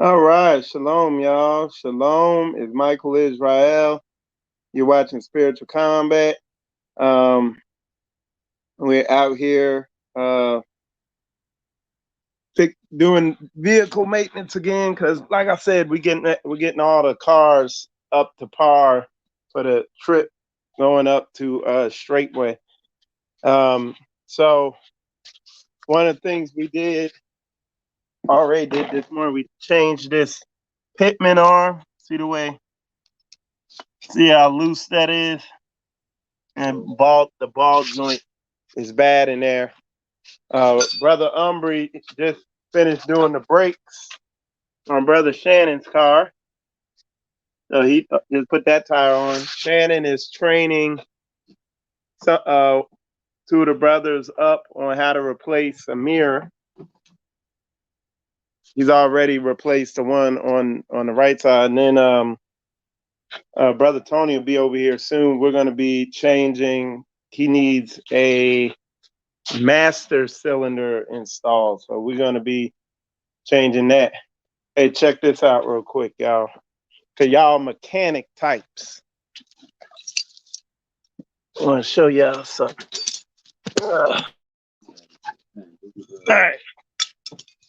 All right, shalom, y'all. Shalom is Michael Israel. You're watching Spiritual Combat. Um, we're out here doing vehicle maintenance again because, like I said, we're getting all the cars up to par for the trip going up to Straightway. So one of the things we already did this morning, we changed this pitman arm. See how loose that is? And the ball joint is bad in there. Brother Umbry just finished doing the brakes on Brother Shannon's car. So he just put that tire on. Shannon is training two of the brothers up on how to replace a mirror. He's already replaced the one on the right side. And then Brother Tony will be over here soon. We're going to be changing. He needs a master cylinder installed. So we're going to be changing that. Hey, check this out real quick, y'all. To y'all mechanic types. I want to show y'all something. All right.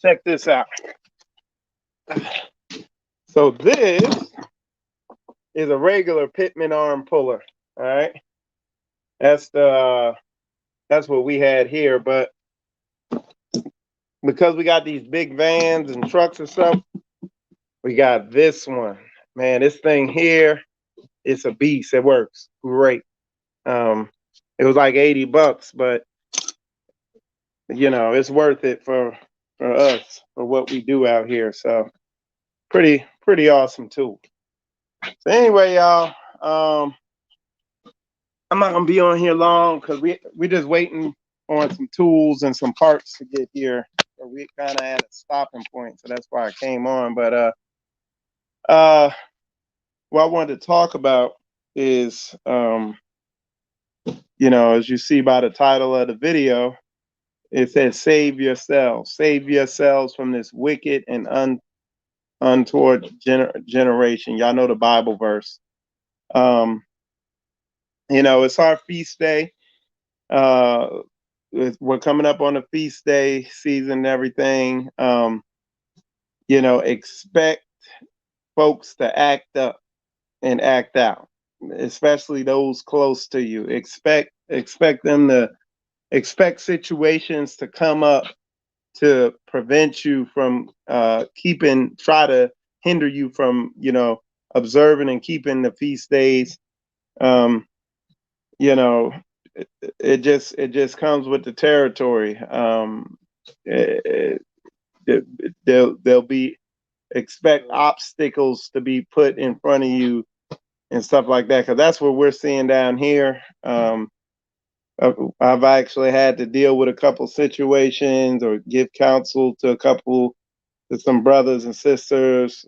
Check this out. So this is a regular pitman arm puller. All right. That's what we had here, but because we got these big vans and trucks and stuff, we got this one. Man, this thing here, it's a beast. It works great. It was like $80, but it's worth it for us for what we do out here. So pretty awesome tool. So anyway, y'all, I'm not gonna be on here long because we just waiting on some tools and some parts to get here. So we kind of at a stopping point, so that's why I came on. But what I wanted to talk about is as you see by the title of the video, it says save yourselves from this wicked and untoward generation. Y'all know the Bible verse. It's our feast day. We're coming up on the feast day season and everything. Expect folks to act up and act out, especially those close to you. Expect them to expect situations to come up to prevent you from try to hinder you from, observing and keeping the feast days. You know, it just comes with the territory. They'll be expect obstacles to be put in front of you and stuff like that, because that's what we're seeing down here. I've actually had to deal with a couple situations or give counsel to some brothers and sisters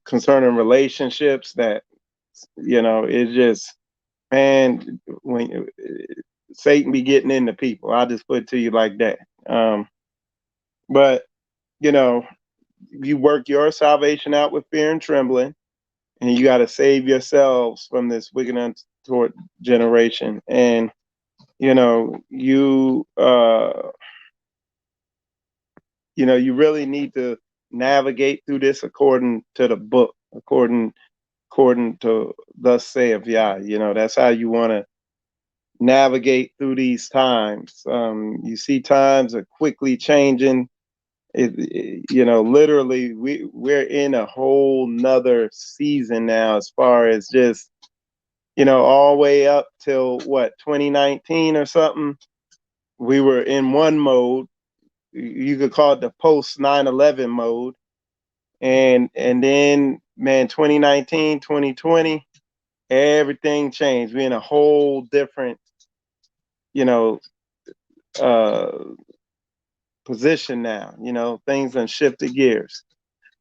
concerning relationships that, it's just, man, when Satan be getting into people, I'll just put it to you like that. But, you work your salvation out with fear and trembling, and you got to save yourselves from this wicked untoward generation. And you really need to navigate through this according to the book, according to thus saith Yah. That's how you want to navigate through these times. You see times are quickly changing. Literally we're in a whole nother season now, as far as just, all the way up till 2019 or something. We were in one mode. You could call it the post 9/11 mode. And then, man, 2019, 2020, everything changed. We're in a whole different, uh, position now. Things done shifted gears.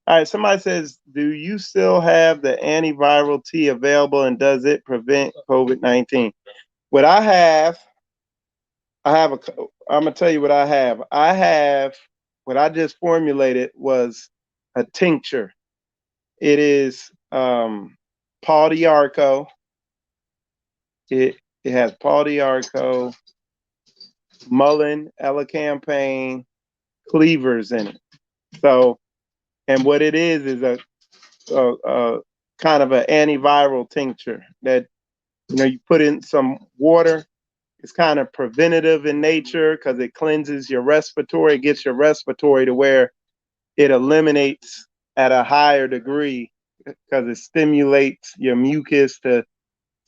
All right, somebody says, do you still have the antiviral tea available, and does it prevent COVID-19? What I have I'm gonna tell you what I have. I have what I just formulated was a tincture. It is Paul Diarco. It has Paul Diarco, mullein, elecampane, cleavers in it. So, and what it is a kind of an antiviral tincture that, you know, you put in some water. It's kind of preventative in nature because it cleanses your respiratory. It gets your respiratory to where it eliminates at a higher degree because it stimulates your mucus to.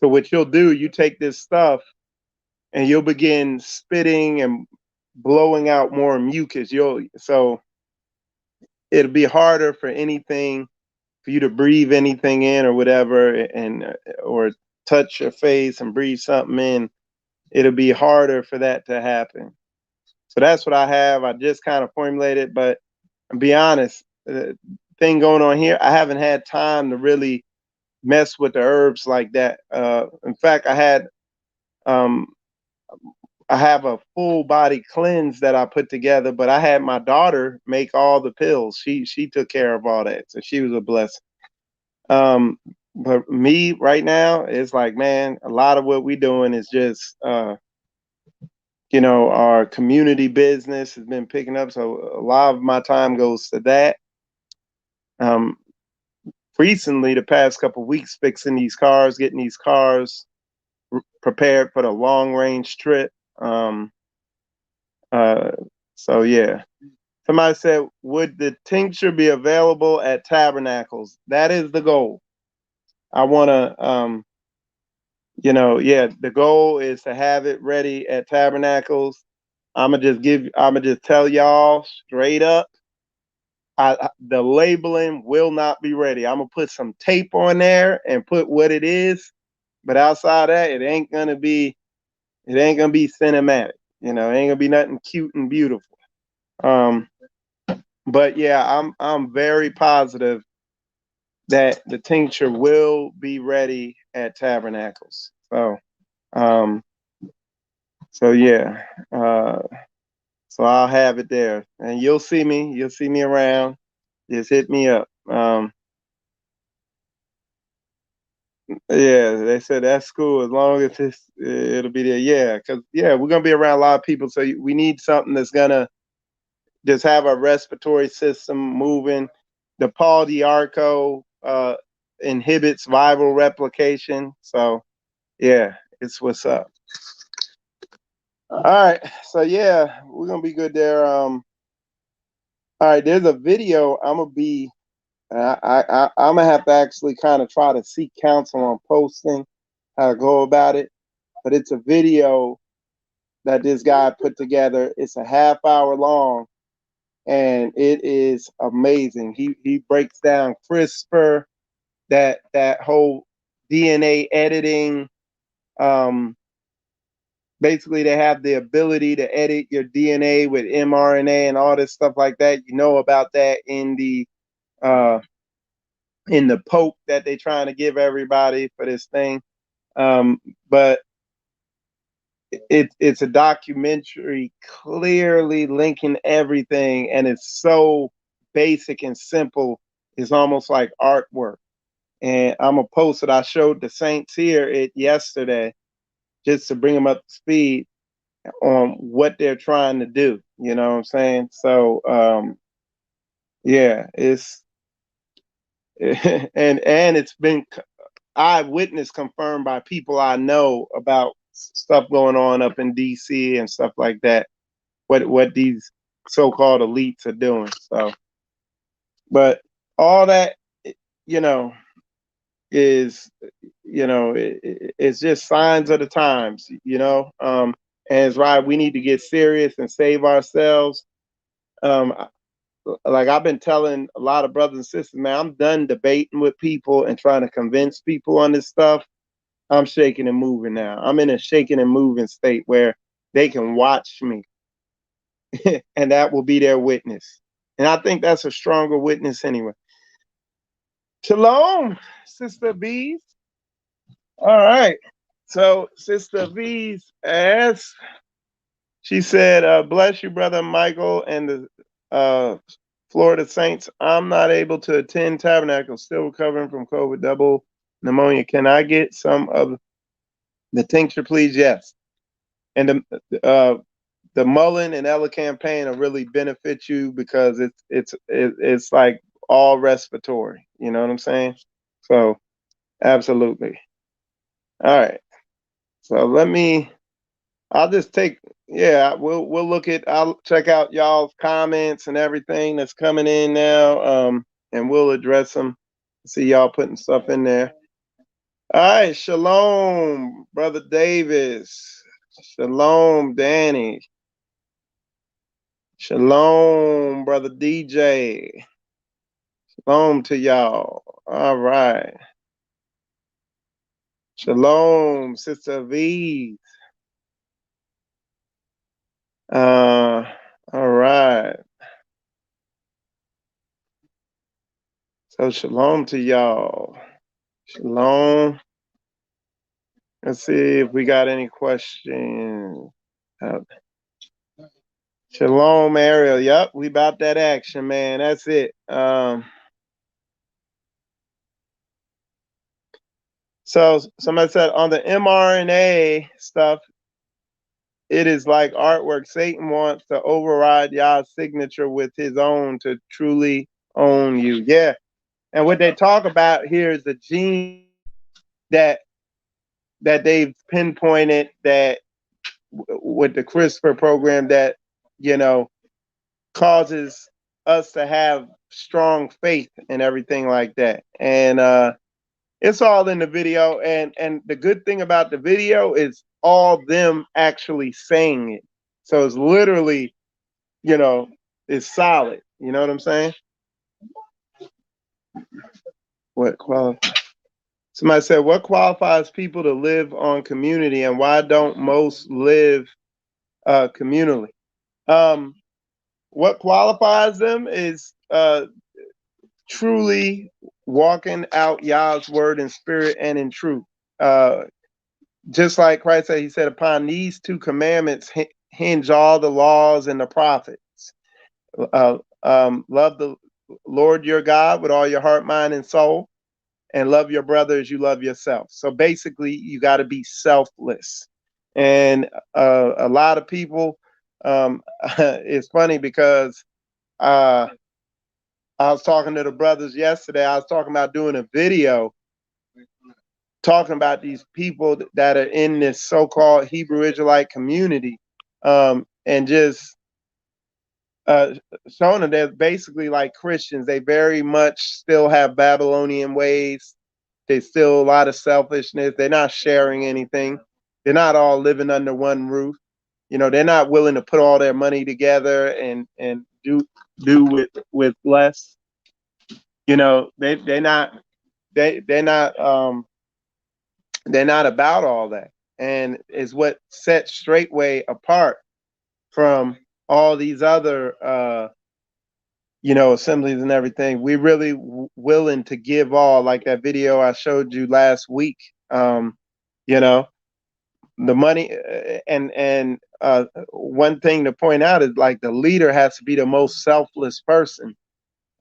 So what you'll do, you take this stuff and you'll begin spitting and blowing out more mucus. So it'll be harder for anything for you to breathe anything in or whatever, and or touch your face and breathe something in. It'll be harder for that to happen. So that's what I have. I just kind of formulated, but to be honest, the thing going on here, I haven't had time to really mess with the herbs like that. In fact, um, I have a full body cleanse that I put together, but I had my daughter make all the pills. She took care of all that, so she was a blessing. Um, but me right now, it's like, man, a lot of what we doing is just, you know, our community business has been picking up. So a lot of my time goes to that. Um, Recently, the past couple of weeks, fixing these cars, getting these cars prepared for the long range trip. Um, uh, so yeah. Somebody said, would the tincture be available at Tabernacles? That is the goal. I want to, you know, yeah, the goal is to have it ready at Tabernacles. I'm gonna just tell y'all straight up. The labeling will not be ready. I'm gonna put some tape on there and put what it is, but outside that, it ain't gonna be cinematic. You know, it ain't gonna be nothing cute and beautiful. Um, but yeah, I'm very positive that the tincture will be ready at Tabernacles. Um, so yeah, so I'll have it there, and you'll see me. You'll see me around. Just hit me up. Yeah, they said that's cool as long as it'll be there. Yeah, because yeah, we're gonna be around a lot of people, so we need something that's gonna just have our respiratory system moving. The Paul Diarco inhibits viral replication, so yeah, it's what's up. All right, so yeah, we're gonna be good there. All right, there's a video I'm gonna be. I'm gonna have to actually kind of try to seek counsel on posting how to go about it, but it's a video that this guy put together. It's a half hour long, and it is amazing. He breaks down CRISPR, that whole DNA editing. Um, Basically, they have the ability to edit your DNA with mRNA and all this stuff like that. You know about that uh, in the poke that they're trying to give everybody for this thing. But it's a documentary clearly linking everything, and it's so basic and simple. It's almost like artwork. And I'm gonna post it. I showed the Saints here it yesterday just to bring them up to speed on what they're trying to do. You know what I'm saying? So yeah, it's and it's been eyewitness confirmed by people I know about stuff going on up in DC and stuff like that. What these so-called elites are doing. So, but all that, you know, is, you know, it's just signs of the times. You know, and it's right. We need to get serious and save ourselves. Um, like I've been telling a lot of brothers and sisters, man, I'm done debating with people and trying to convince people on this stuff. I'm shaking and moving now. I'm in a shaking and moving state where they can watch me and that will be their witness. And I think that's a stronger witness anyway. Shalom, Sister Bees. All right. So Sister Bees asked, she said, bless you, Brother Michael, and the Florida Saints, I'm not able to attend Tabernacle, still recovering from COVID, double pneumonia. Can I get some of the tincture, please? Yes. And the Mullen and Ella campaign will really benefit you because it's like all respiratory. You know what I'm saying? So absolutely. All right. So I'll just take, yeah, we'll look at, I'll check out y'all's comments and everything that's coming in now, and we'll address them. See y'all putting stuff in there. All right, shalom, brother Davis. Shalom, Danny. Shalom, brother DJ. Shalom to y'all. All right. Shalom, sister V. All right. So shalom to y'all. Shalom. Let's see if we got any questions. Shalom, Ariel. Yep, we about that action, man. That's it. So somebody said on the mRNA stuff, it is like artwork. Satan wants to override Yah's signature with his own to truly own you. Yeah. And what they talk about here is the gene that they've pinpointed that with the CRISPR program that, you know, causes us to have strong faith and everything like that. And it's all in the video. And the good thing about the video is all them actually saying it. So it's literally, you know, it's solid. You know what I'm saying? What qualifies? Somebody said, what qualifies people to live on community and why don't most live communally? What qualifies them is truly walking out Yah's word in spirit and in truth. Just like Christ said, he said, upon these two commandments hinge all the laws and the prophets. Love the Lord your God with all your heart, mind, and soul, and love your brother as you love yourself. So basically, you got to be selfless. And a lot of people, it's funny because I was talking to the brothers yesterday. I was talking about doing a video talking about these people that are in this so-called Hebrew Israelite community, and just showing them they're basically like Christians. They very much still have Babylonian ways. There's still a lot of selfishness. They're not sharing anything. They're not all living under one roof. You know, they're not willing to put all their money together and do with less. You know, they're not about all that. And is what sets Straightway apart from all these other you know, assemblies and everything. We're really willing to give all, like that video I showed you last week. You know, the money and one thing to point out is like the leader has to be the most selfless person.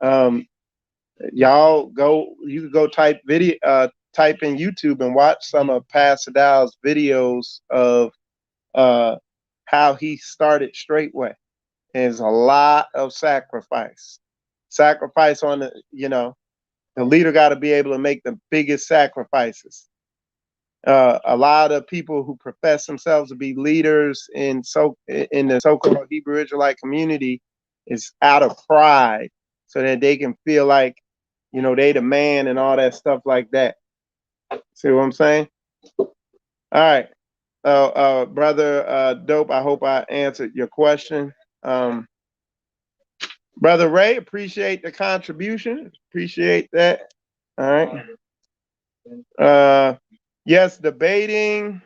Y'all go, you can go type in YouTube and watch some of Pastor Dow's videos of how he started Straightway. There's a lot of sacrifice on the, you know, the leader got to be able to make the biggest sacrifices. A lot of people who profess themselves to be leaders in the so-called Hebrew Israelite community is out of pride, so that they can feel like, you know, they the man and all that stuff like that. See what I'm saying? All right, brother Dope. I hope I answered your question. Brother Ray, appreciate the contribution. Appreciate that. All right. Yes, debating.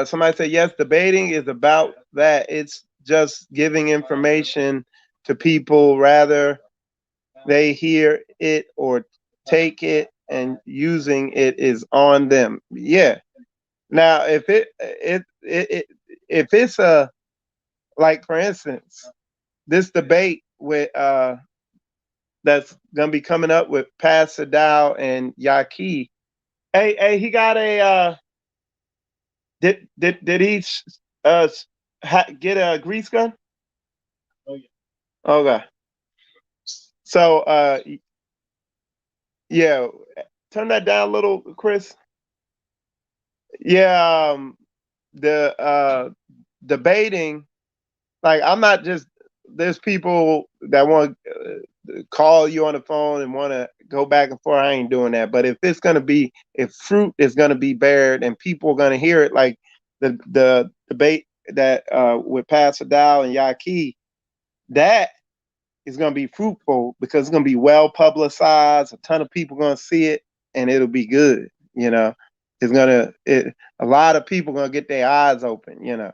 Somebody said, yes, debating is about that. It's just giving information to people, rather they hear it or take it, and using it is on them. Yeah. Now, if it's a, like, for instance, this debate with that's gonna be coming up with Pastor Dow and Yaki. Hey, he got a did he uh get a grease gun? Oh yeah. Okay. So yeah, turn that down a little, Chris. Yeah, the debating, like I'm not just, there's people that want to call you on the phone and want to go back and forth. I ain't doing that. But if fruit is gonna be bared and people are gonna hear it, like the debate that with Pastor Dow and Yaki, that is gonna be fruitful because it's gonna be well publicized. A ton of people gonna see it, and it'll be good. A lot of people gonna get their eyes open.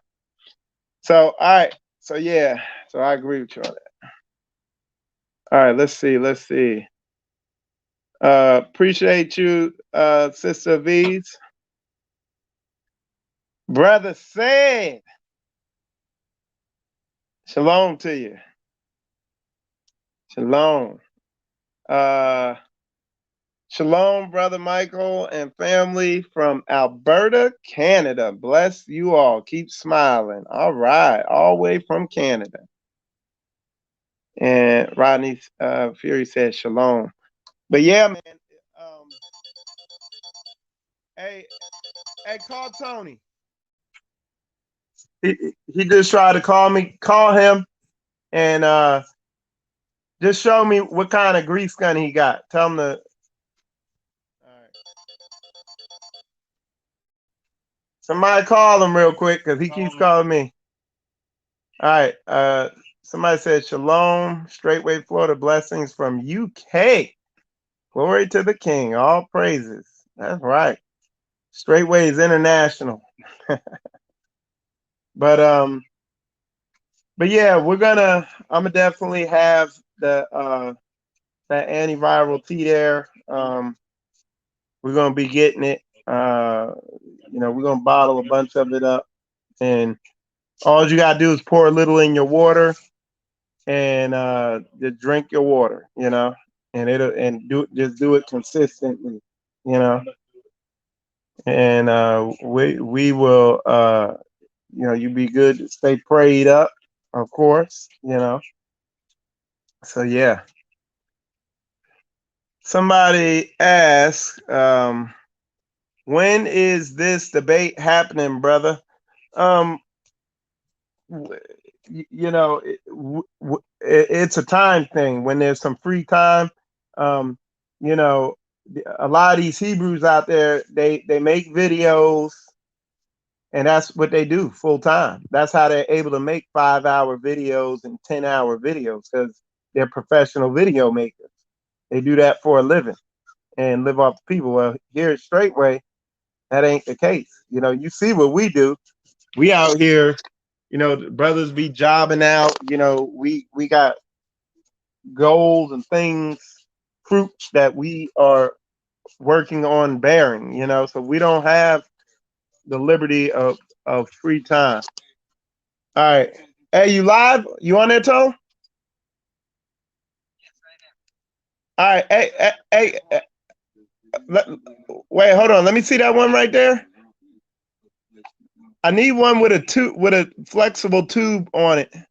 So all right. So yeah. So I agree with you on that. All right. Let's see. Appreciate you, Sister V's. Brother said, shalom to you. Shalom. Shalom, Brother Michael and family from Alberta, Canada. Bless you all. Keep smiling. All right. All the way from Canada. And Rodney Fury said shalom. But yeah, man. Hey, call Tony. He just tried to call me. Call him and just show me what kind of grease gun he got. Tell him to. All right. Somebody call him real quick because he keeps calling me. All right. Somebody said shalom, Straightway, Florida, blessings from UK. Glory to the King. All praises. That's right. Straightway is international. But yeah, I'm gonna definitely have that antiviral tea there. We're gonna be getting it. We're gonna bottle a bunch of it up, and all you gotta do is pour a little in your water and just drink your water, and just do it consistently, and we will you be good to stay prayed up, of course, so yeah. Somebody asked, when is this debate happening, brother? It's a time thing. When there's some free time, you know, a lot of these Hebrews out there, they make videos, and that's what they do full time. That's how they're able to make 5-hour videos and 10-hour videos, because they're professional video makers. They do that for a living and live off the people. Well, here at Straightway, that ain't the case. You see what we do. We out here, brothers be jobbing out. We got goals and things, fruits that we are working on bearing. So we don't have the liberty of free time. All right. Hey, you live? You on there, Toe? All right. Hey, wait, hold on. Let me see that one right there. I need one with a flexible tube on it. Okay, yeah,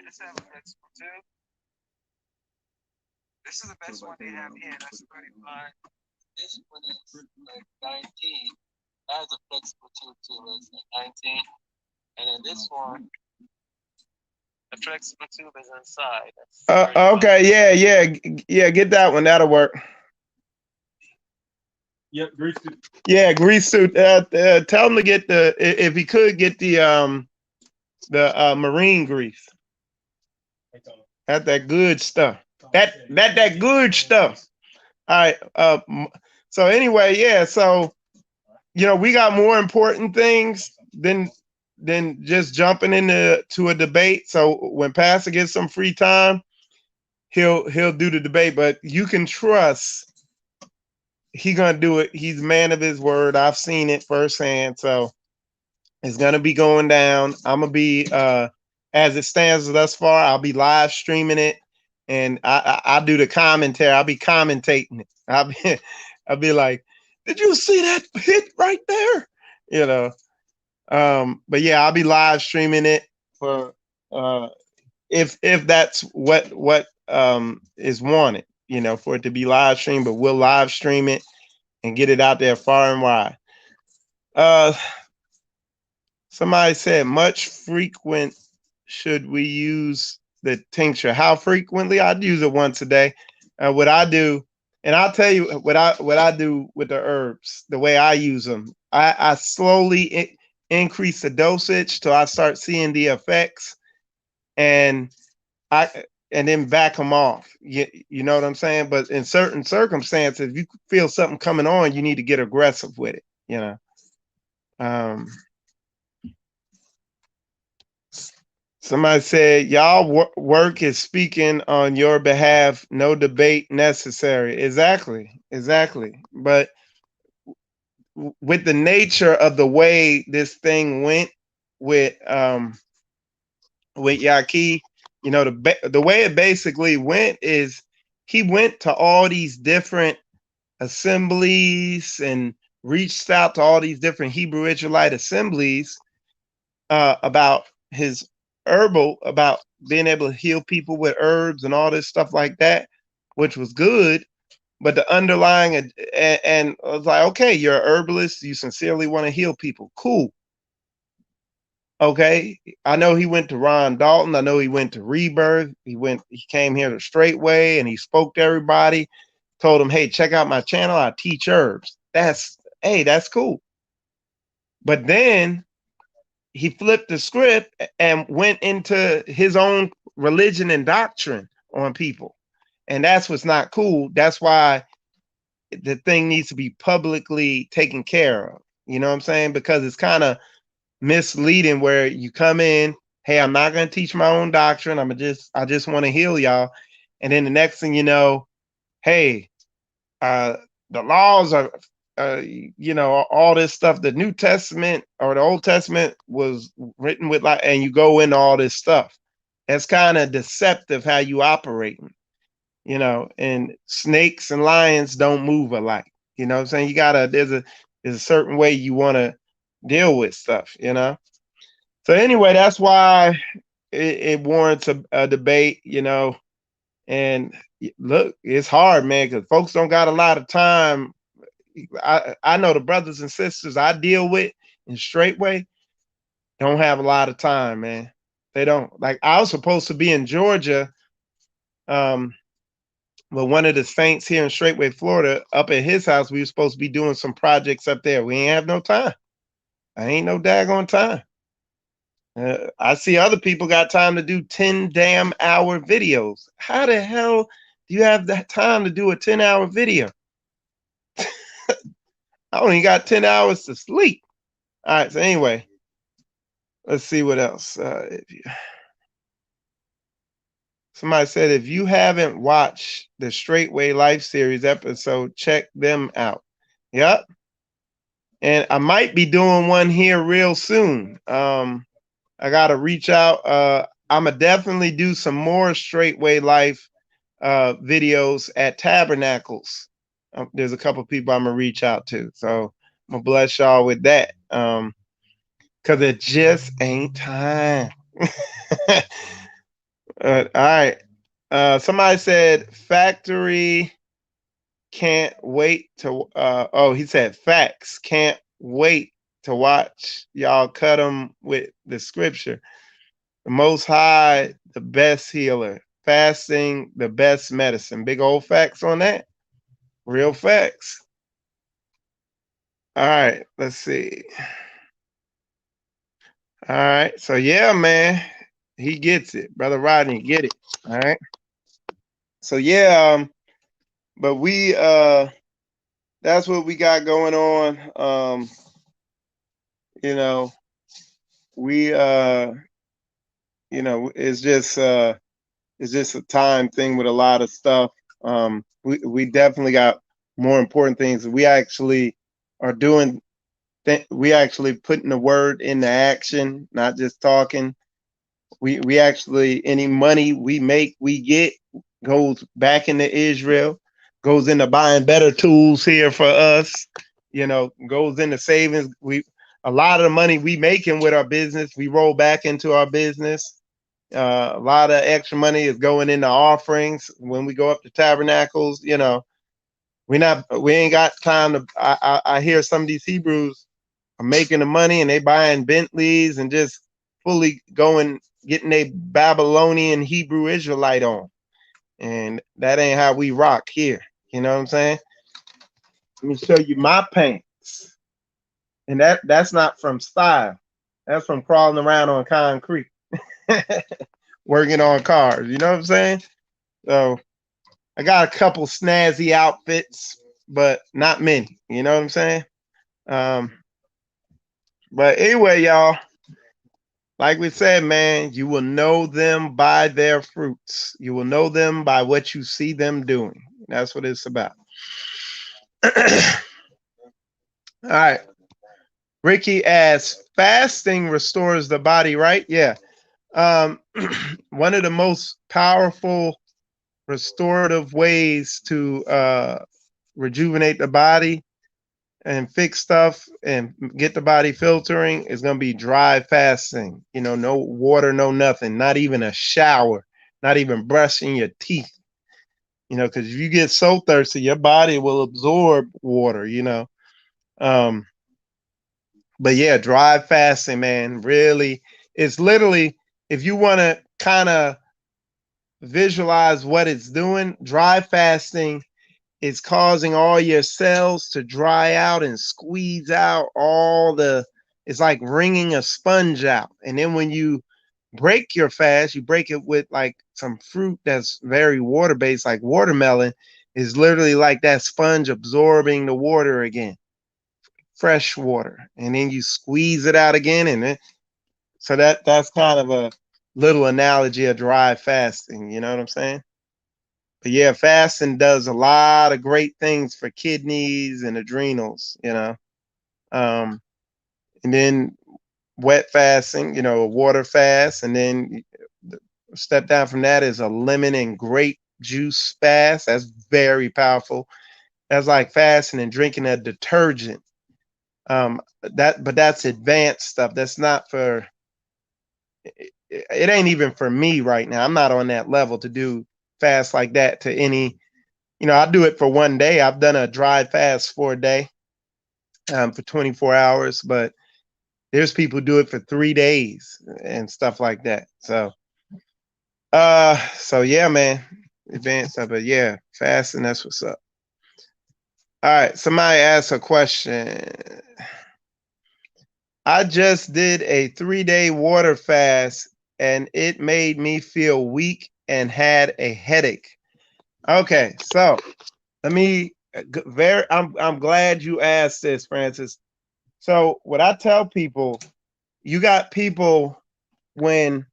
this has a flexible tube. This is the best one they have here. That's 35. This one is like 19. That has a flexible tube too. It's like 19. And then this one, the flexible tube is inside. Okay, yeah. Get that one. That'll work. Yep, grease suit. Yeah, grease suit. Tell him to get if he could get the marine grease. That's that good stuff. That good stuff. All right. So anyway, yeah. So we got more important things than just jumping into a debate. So when Pastor gets some free time, he'll do the debate. But you can trust he's gonna do it. He's a man of his word. I've seen it firsthand. So it's gonna be going down. I'm gonna be as it stands thus far. I'll be live streaming it, and I'll do the commentary. I'll be commentating it. I'll be like, "Did you see that hit right there?" You know. But yeah, I'll be live streaming it for if that's what is wanted, for it to be live streamed. But we'll live stream it and get it out there far and wide. Uh, Somebody said, much frequent should we use the tincture? How frequently? I'd use it once a day. What I do, and I'll tell you what I do with the herbs, the way I use them. I slowly increase the dosage till I start seeing the effects, and and then back them off. You know what I'm saying? But in certain circumstances, if you feel something coming on, you need to get aggressive with it. Um, Somebody said, y'all work is speaking on your behalf. No debate necessary. Exactly. But with the nature of the way this thing went with Yaki, the way it basically went is he went to all these different assemblies and reached out to all these different Hebrew Israelite assemblies about his herbal, about being able to heal people with herbs and all this stuff like that, which was good. But the underlying, and I was like, okay, you're a herbalist. You sincerely want to heal people. Cool. Okay. I know he went to Ron Dalton. I know he went to Rebirth. He came here to Straightway and he spoke to everybody, told them, hey, check out my channel. I teach herbs. That's cool. But then he flipped the script and went into his own religion and doctrine on people. And that's what's not cool. That's why the thing needs to be publicly taken care of. You know what I'm saying? Because it's kind of misleading where you come in, hey, I'm not going to teach my own doctrine. I just want to heal y'all. And then the next thing you know, hey, the laws are, all this stuff. The New Testament or the Old Testament was written with and you go into all this stuff. That's kind of deceptive how you operate, and snakes and lions don't move alike. You know what I'm saying? There's a certain way you want to deal with stuff, So anyway, that's why it warrants a debate, and look, it's hard, man, because folks don't got a lot of time. I know the brothers and sisters I deal with in Straightway don't have a lot of time, man. They don't. Like, I was supposed to be in Georgia, but one of the saints here in Straightway, Florida, up at his house, we were supposed to be doing some projects up there. We ain't have no time. I ain't no daggone time. I see other people got time to do 10 damn hour videos. How the hell do you have that time to do a 10-hour video? I only got 10 hours to sleep. All right. So anyway, let's see what else. Somebody said, if you haven't watched the Straightway Life Series episode, check them out. Yep. And I might be doing one here real soon. I got to reach out. I'm going to definitely do some more Straightway Life videos at Tabernacles. There's a couple people I'm going to reach out to. So I'm going to bless y'all with that. Because it just ain't time. All right. Somebody said factory can't wait to. He said facts can't wait to watch y'all cut them with the scripture. The Most High, the best healer. Fasting, the best medicine. Big old facts on that. Real facts. All right. Let's see. All right. So yeah, man, he gets it. Brother Rodney, get it. All right. So yeah, but we that's what we got going on. We it's just a time thing with a lot of stuff. We definitely got more important things. We actually are doing we actually putting the word into action, not just talking. We actually, any money we make, we get, goes back into Israel, goes into buying better tools here for us, goes into savings. A lot of the money we making with our business, we roll back into our business. A lot of extra money is going into offerings when we go up to tabernacles. We ain't got time to. I hear some of these Hebrews are making the money and they buying Bentleys and just fully going getting a Babylonian Hebrew Israelite on, and that ain't how we rock here. You know what I'm saying? Let me show you my pants, and that's not from style. That's from crawling around on concrete, working on cars. You know what I'm saying? So I got a couple snazzy outfits, but not many. You know what I'm saying? Um, but anyway, y'all, like we said, man, you will know them by their fruits. You will know them by what you see them doing. That's what it's about. All right. Ricky asks, fasting restores the body, right? Yeah. One of the most powerful restorative ways to rejuvenate the body and fix stuff and get the body filtering is going to be dry fasting. No water, no nothing, not even a shower, not even brushing your teeth. Because if you get so thirsty, your body will absorb water. But yeah, dry fasting, man, really, it's literally, if you want to kind of visualize what it's doing, dry fasting is causing all your cells to dry out and squeeze out it's like wringing a sponge out. And then when you break your fast, you break it with like some fruit that's very water based, like watermelon is literally like that sponge absorbing the water again, fresh water. And then you squeeze it out again. So that's kind of a little analogy of dry fasting. You know what I'm saying? But yeah, fasting does a lot of great things for kidneys and adrenals, and then wet fasting, a water fast, and then step down from that is a lemon and grape juice fast. That's very powerful. That's like fasting and drinking a detergent. But that's advanced stuff. That's not for. It ain't even for me right now. I'm not on that level to do fast like that to any. I do it for one day. I've done a dry fast for a day, for 24 hours, but there's people who do it for 3 days and stuff like that. So yeah, man, advanced stuff, but yeah, fasting, that's what's up. All right, somebody asked a question. I just did a 3-day water fast and it made me feel weak and had a headache. Okay, so I'm glad you asked this, Francis. So what I tell people, you got people when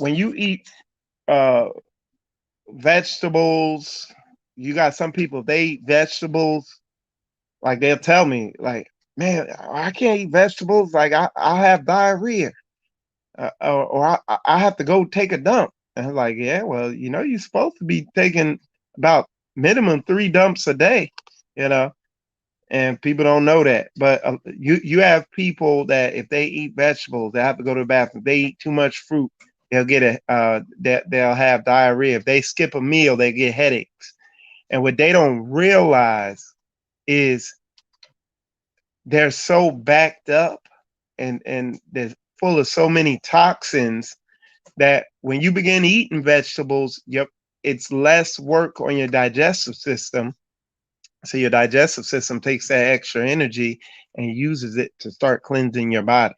you eat vegetables, you got some people, they eat vegetables, like they'll tell me, like, man, I can't eat vegetables, like I have diarrhea, or I have to go take a dump. And I'm like, yeah, well, you're supposed to be taking about minimum 3 dumps a day, and people don't know that. But you have people that if they eat vegetables, they have to go to the bathroom. If they eat too much fruit, they'll get they'll have diarrhea. If they skip a meal, they get headaches. And what they don't realize is they're so backed up and they're full of so many toxins that when you begin eating vegetables, it's less work on your digestive system. So your digestive system takes that extra energy and uses it to start cleansing your body.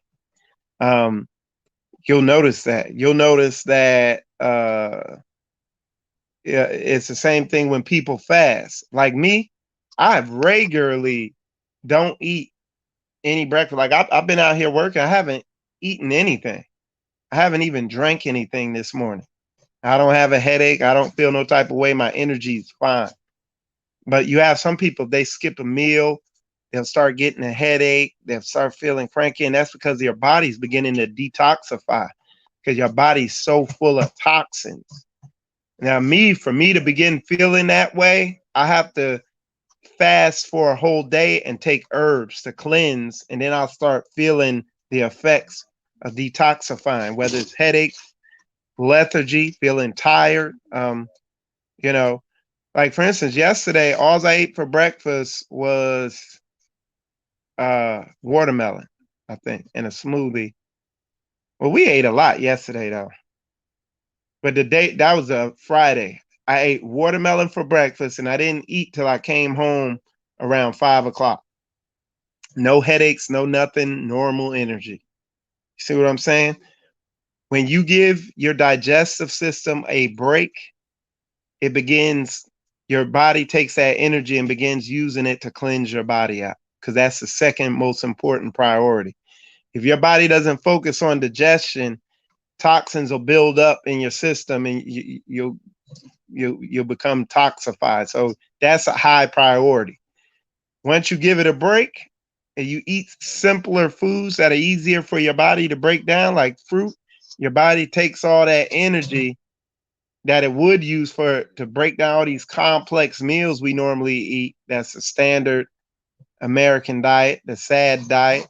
You'll notice that. Yeah, it's the same thing when people fast. Like me, I regularly don't eat any breakfast. Like I've been out here working. I haven't eaten anything. I haven't even drank anything this morning. I don't have a headache. I don't feel no type of way. My energy is fine. But you have some people, they skip a meal, they'll start getting a headache, they'll start feeling cranky, and that's because their body's beginning to detoxify. because your body's so full of toxins. Now, for me to begin feeling that way, I have to fast for a whole day and take herbs to cleanse, and then I'll start feeling the effects of detoxifying, whether it's headaches, lethargy, feeling tired. You know, like for instance, yesterday, all I ate for breakfast was watermelon, I think, and a smoothie. Well, we ate a lot yesterday though. But the day that was a Friday, I ate watermelon for breakfast, and I didn't eat till I came home around 5 o'clock. No headaches, no nothing, normal energy. You see what I'm saying? When you give your digestive system a break, it begins, your body takes that energy and begins using it to cleanse your body out, because that's the second most important priority. If your body doesn't focus on digestion, toxins will build up in your system, and you'll become toxified. So that's a high priority. Once you give it a break and you eat simpler foods that are easier for your body to break down, like fruit, your body takes all that energy that it would use to break down all these complex meals we normally eat. That's the standard American diet, the SAD diet,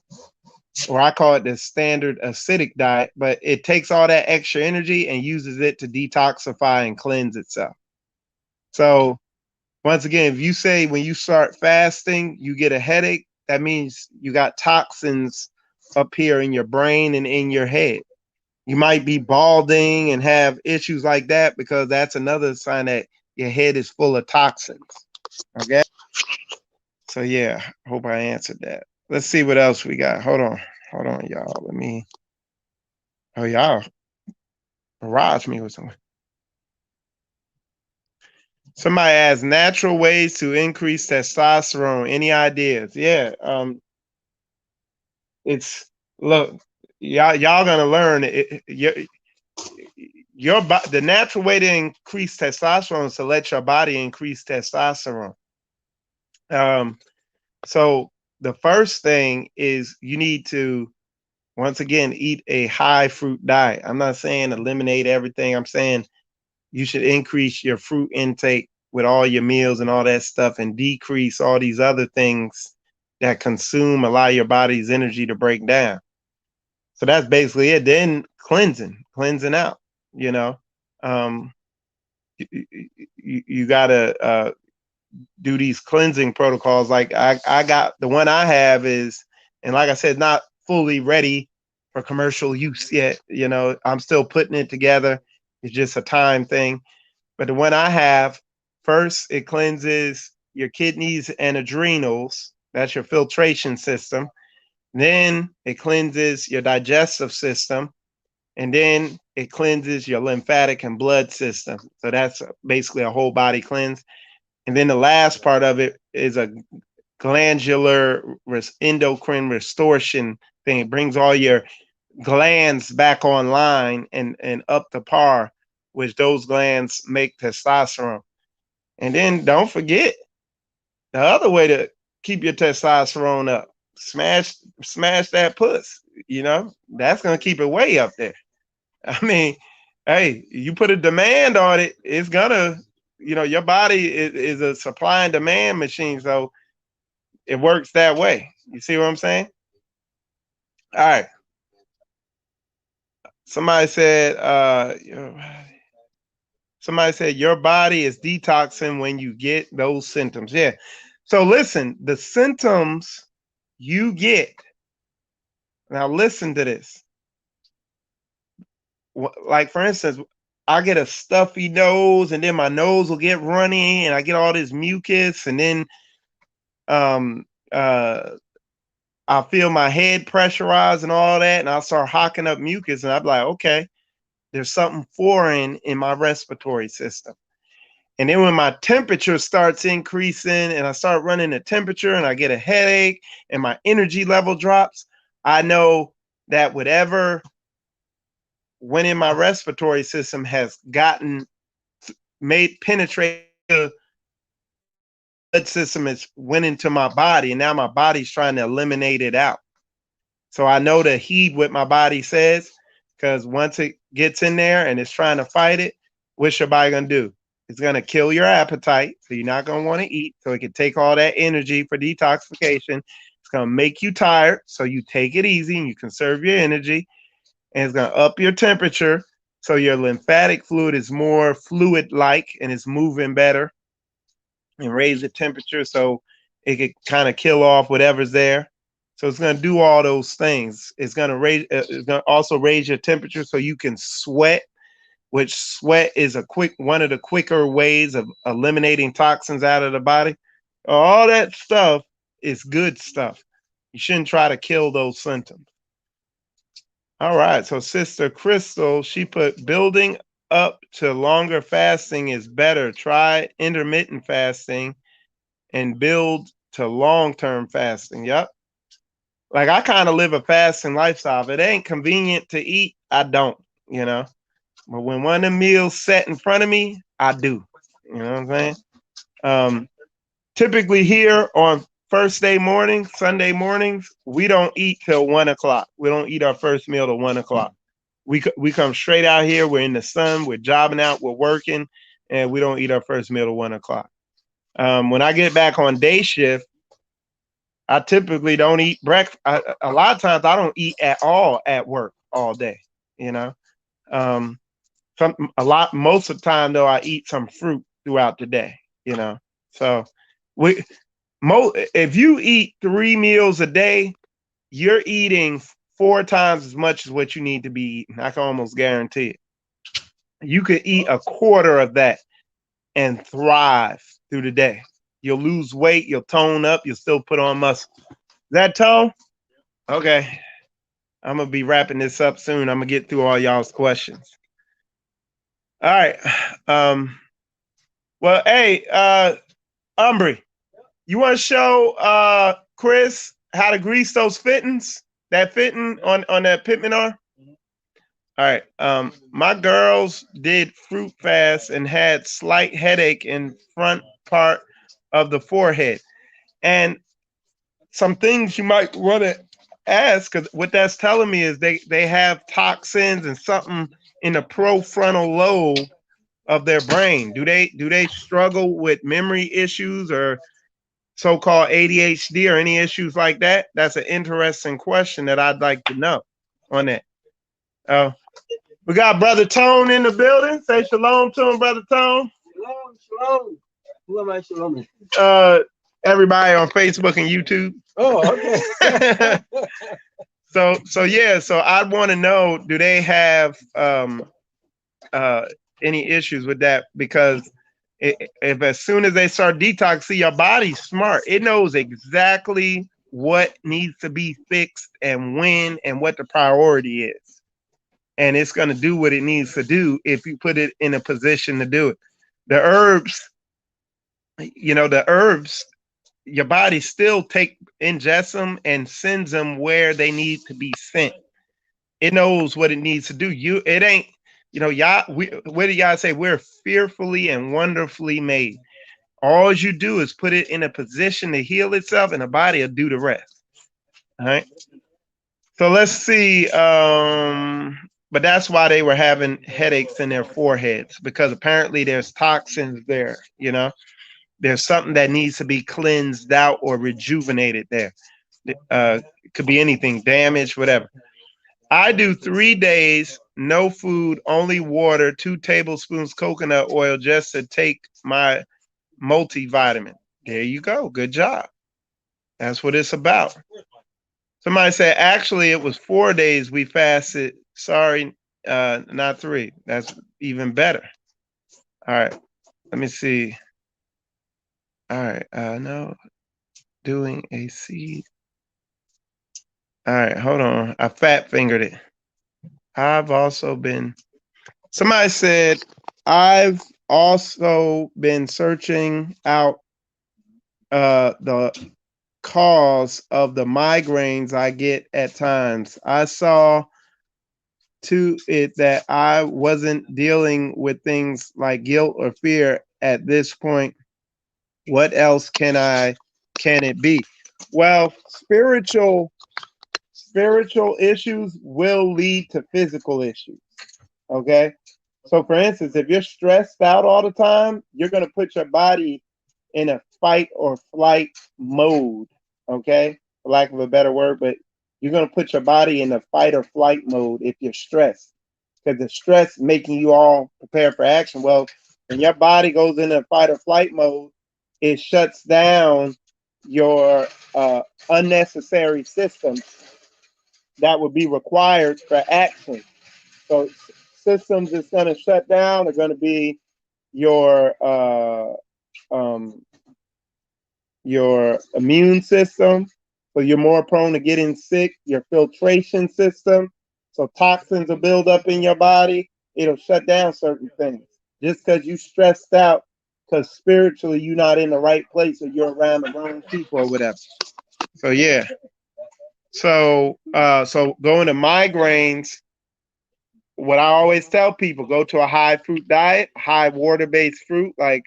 or I call it the standard acidic diet, but it takes all that extra energy and uses it to detoxify and cleanse itself. So once again, if you say when you start fasting, you get a headache, that means you got toxins up here in your brain and in your head. You might be balding and have issues like that because that's another sign that your head is full of toxins. Okay. So yeah, hope I answered that. Let's see what else we got. Hold on, y'all. Y'all barrage me with something. Somebody asks, natural ways to increase testosterone. Any ideas? Yeah. It's, look, y'all gonna learn it. The natural way to increase testosterone is to let your body increase testosterone. So the first thing is you need to, once again, eat a high fruit diet. I'm not saying eliminate everything. I'm saying you should increase your fruit intake with all your meals and all that stuff, and decrease all these other things that allow your body's energy to break down. So that's basically it. Then cleansing out, you know. You gotta do these cleansing protocols. Like I got the one I have is, and like I said, not fully ready for commercial use yet. You know, I'm still putting it together. It's just a time thing. But the one I have, first, it cleanses your kidneys and adrenals. That's your filtration system. Then it cleanses your digestive system. And then it cleanses your lymphatic and blood system. So that's basically a whole body cleanse. And then the last part of it is a glandular endocrine restoration thing. It brings all your glands back online and up to par, which those glands make testosterone. And then don't forget the other way to keep your testosterone up. Smash that puss. You know, that's gonna keep it way up there. I mean, hey, you put a demand on it, it's gonna, your body is a supply and demand machine, so it works that way. You see what I'm saying? All right. Somebody said, your body is detoxing when you get those symptoms. Yeah. So listen, the symptoms you get, now listen to this. Like for instance, I get a stuffy nose, and then my nose will get runny, and I get all this mucus, and then I'll feel my head pressurized and all that, and I'll start hocking up mucus, and I'm like, okay, there's something foreign in my respiratory system. And then when my temperature starts increasing and I start running the temperature and I get a headache and my energy level drops, I know that whatever went in my respiratory system has penetrate the blood system, has went into my body, and now my body's trying to eliminate it out. So I know to heed what my body says. because once it gets in there and it's trying to fight it, what's your body gonna do? It's gonna kill your appetite, so you're not gonna want to eat. So it can take all that energy for detoxification. It's gonna make you tired, so you take it easy and you conserve your energy. And it's gonna up your temperature, so your lymphatic fluid is more fluid-like and it's moving better, and raise the temperature so it could kind of kill off whatever's there. So it's going to do all those things. It's going to raise. It's going to also raise your temperature so you can sweat, which sweat is one of the quicker ways of eliminating toxins out of the body. All that stuff is good stuff. You shouldn't try to kill those symptoms. All right. So Sister Crystal, she put building up to longer fasting is better. Try intermittent fasting and build to long-term fasting. Yep. Like I kind of live a fasting lifestyle. If it ain't convenient to eat, I don't, you know. But when one of the meals set in front of me, I do. You know what I'm saying? Typically here on first day morning, Sunday mornings, we don't eat till 1 o'clock. We don't eat our first meal till 1 o'clock. We come straight out here. We're in the sun. We're jobbing out. We're working, and we don't eat our first meal till 1 o'clock. When I get back on day shift, I typically don't eat breakfast. A lot of times I don't eat at all at work all day. You know, most of the time though I eat some fruit throughout the day. You know, so if you eat 3 meals a day, you're eating 4 times as much as what you need to be eating. I can almost guarantee it. You could eat a quarter of that and thrive through the day. You'll lose weight, you'll tone up, you'll still put on muscle. Is that tone? Okay. I'm gonna be wrapping this up soon. I'm gonna get through all y'all's questions. All right. Well, hey, Umbry, you want to show Chris how to grease those fittings? That fitting on that Pitman arm? All right. My girls did fruit fast and had slight headache in front part of the forehead. And some things you might want to ask, because what that's telling me is they have toxins and something in the prefrontal lobe of their brain. Do they struggle with memory issues or so-called ADHD or any issues like that? That's an interesting question that I'd like to know on that. We got Brother Tone in the building. Say shalom to him, Brother Tone. Shalom, shalom. Who am I shaloming? Everybody on Facebook and YouTube. Oh, okay. So I want to know, do they have any issues with that? Because if as soon as they start detoxing, your body's smart. It knows exactly what needs to be fixed and when and what the priority is. And it's going to do what it needs to do if you put it in a position to do it. The herbs, your body still ingests them and sends them where they need to be sent. It knows what it needs to do. It ain't, what do y'all say? We're fearfully and wonderfully made. All you do is put it in a position to heal itself, and the body will do the rest. All right. So let's see. But that's why they were having headaches in their foreheads, because apparently there's toxins there. There's something that needs to be cleansed out or rejuvenated there. It could be anything, damaged, whatever. I do 3 days, no food, only water, 2 tablespoons coconut oil just to take my multivitamin. There you go. Good job. That's what it's about. Somebody said, actually, it was 4 days we fasted. Sorry, not 3. That's even better. All right. Let me see. All right. No, doing a seed. All right. Hold on. I fat fingered it. Somebody said, I've also been searching out the cause of the migraines I get at times. I saw to it that I wasn't dealing with things like guilt or fear at this point. What else can it be? Well, spiritual spiritual issues will lead to physical issues. Okay. So, for instance, if you're stressed out all the time, you're going to put your body in a fight or flight mode. Okay. For lack of a better word, but you're going to put your body in a fight or flight mode if you're stressed, because the stress making you all prepared for action. Well, when your body goes into fight or flight mode, it shuts down your unnecessary systems that would be required for action. So systems that's going to shut down are going to be your um, your immune system, so you're more prone to getting sick. Your filtration system, so toxins will build up in your body. It'll shut down certain things just because you stressed out, because spiritually you're not in the right place or you're around the wrong people or whatever. So yeah. So going to migraines, what I always tell people, go to a high fruit diet, high water based fruit like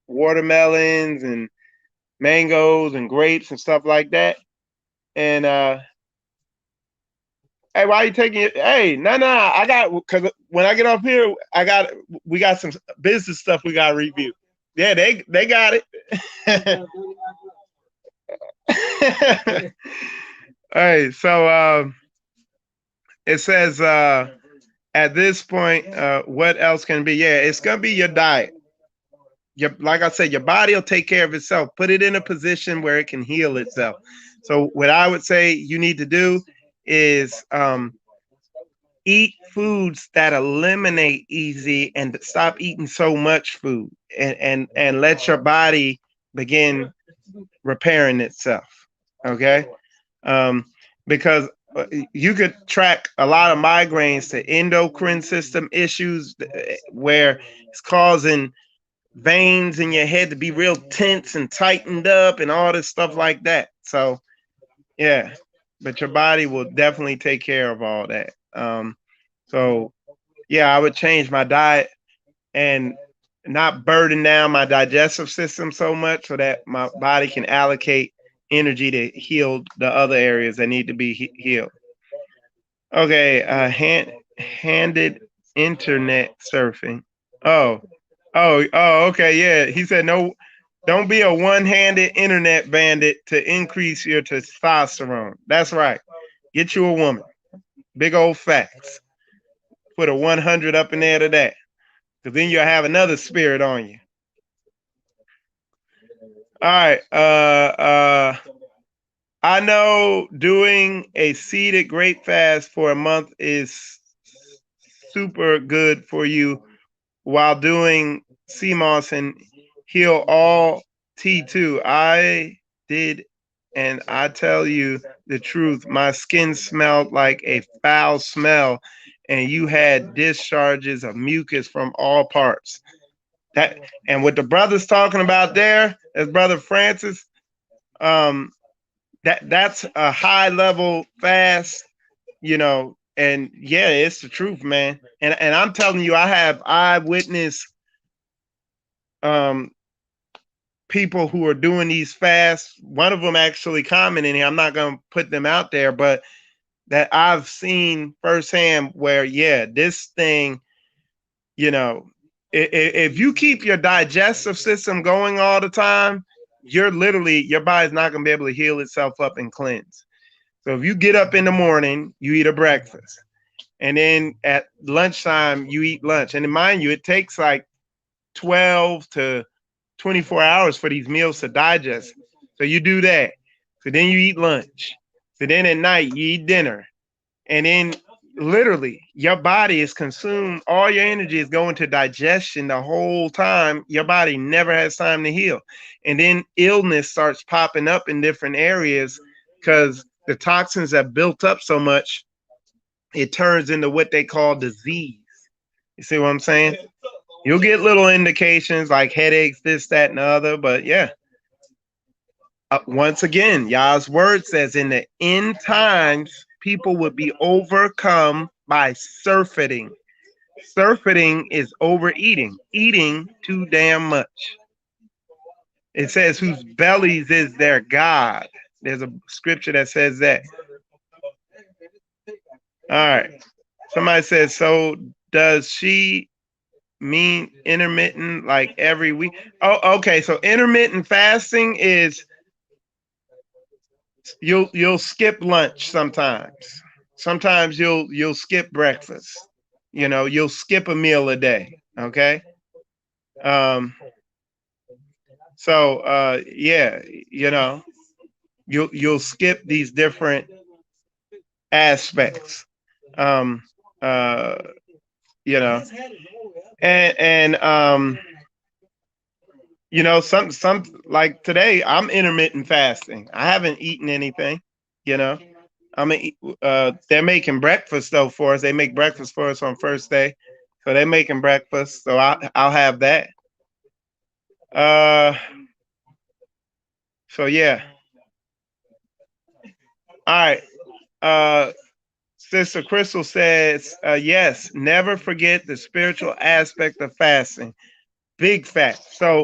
watermelons and mangoes and grapes and stuff like that. And hey, why are you taking it? Hey, no, I got, because when I get up here, we got some business stuff we got to review. Yeah, they got it. All right, so it says at this point, what else can it be? Yeah, it's gonna be your diet. Like I said, your body will take care of itself. Put it in a position where it can heal itself. So what I would say you need to do is eat foods that eliminate easy, and stop eating so much food, and let your body begin repairing itself. Okay. um, because you could track a lot of migraines to endocrine system issues, where it's causing veins in your head to be real tense and tightened up and all this stuff like that. So yeah, but your body will definitely take care of all that. So yeah, I would change my diet and not burden down my digestive system so much, so that my body can allocate energy to heal the other areas that need to be healed. Okay, handed internet surfing. Oh, okay, yeah. He said no, don't be a one-handed internet bandit to increase your testosterone. That's right. Get you a woman. Big old facts. Put a 100 up in there to that, because then you'll have another spirit on you. All right. I know doing a seeded grape fast for a month is super good for you, while doing CMOS and heal all T2. I did, and I tell you the truth, my skin smelled like a foul smell, and you had discharges of mucus from all parts. That, and what the brother's talking about there, as Brother Francis, um, that's a high level fast, and yeah, it's the truth, man. And I'm telling you, I have eyewitness um people who are doing these fasts. One of them actually commented here. I'm not gonna put them out there, but that I've seen firsthand where, yeah, this thing, you know, if you keep your digestive system going all the time, your body's not gonna be able to heal itself up and cleanse. So if you get up in the morning, you eat a breakfast, and then at lunchtime you eat lunch, and mind you, it takes like 12 to 24 hours for these meals to digest. So you do that. So then you eat lunch. So then at night you eat dinner. And then literally your body is consumed. All your energy is going to digestion the whole time. Your body never has time to heal. And then illness starts popping up in different areas, because the toxins have built up so much, it turns into what they call disease. You see what I'm saying? You'll get little indications like headaches, this, that, and the other. But yeah, once again, Yah's word says in the end times, people would be overcome by surfeiting. Surfeiting is overeating, eating too damn much. It says, whose bellies is their God. There's a scripture that says that. All right. Somebody said, so does she mean intermittent like every week? Oh, okay. So intermittent fasting is you'll skip lunch sometimes. Sometimes you'll skip breakfast. You know, you'll skip a meal a day. Okay. Um, so yeah, you know, you'll skip these different aspects. Um uh you know, and you know, some like today I'm intermittent fasting. I haven't eaten anything, you know. They're making breakfast though for us. They make breakfast for us on first day. So they're making breakfast, so I'll have that. Uh so yeah. All right. Uh Sister Crystal says, yes, never forget the spiritual aspect of fasting. Big fact. So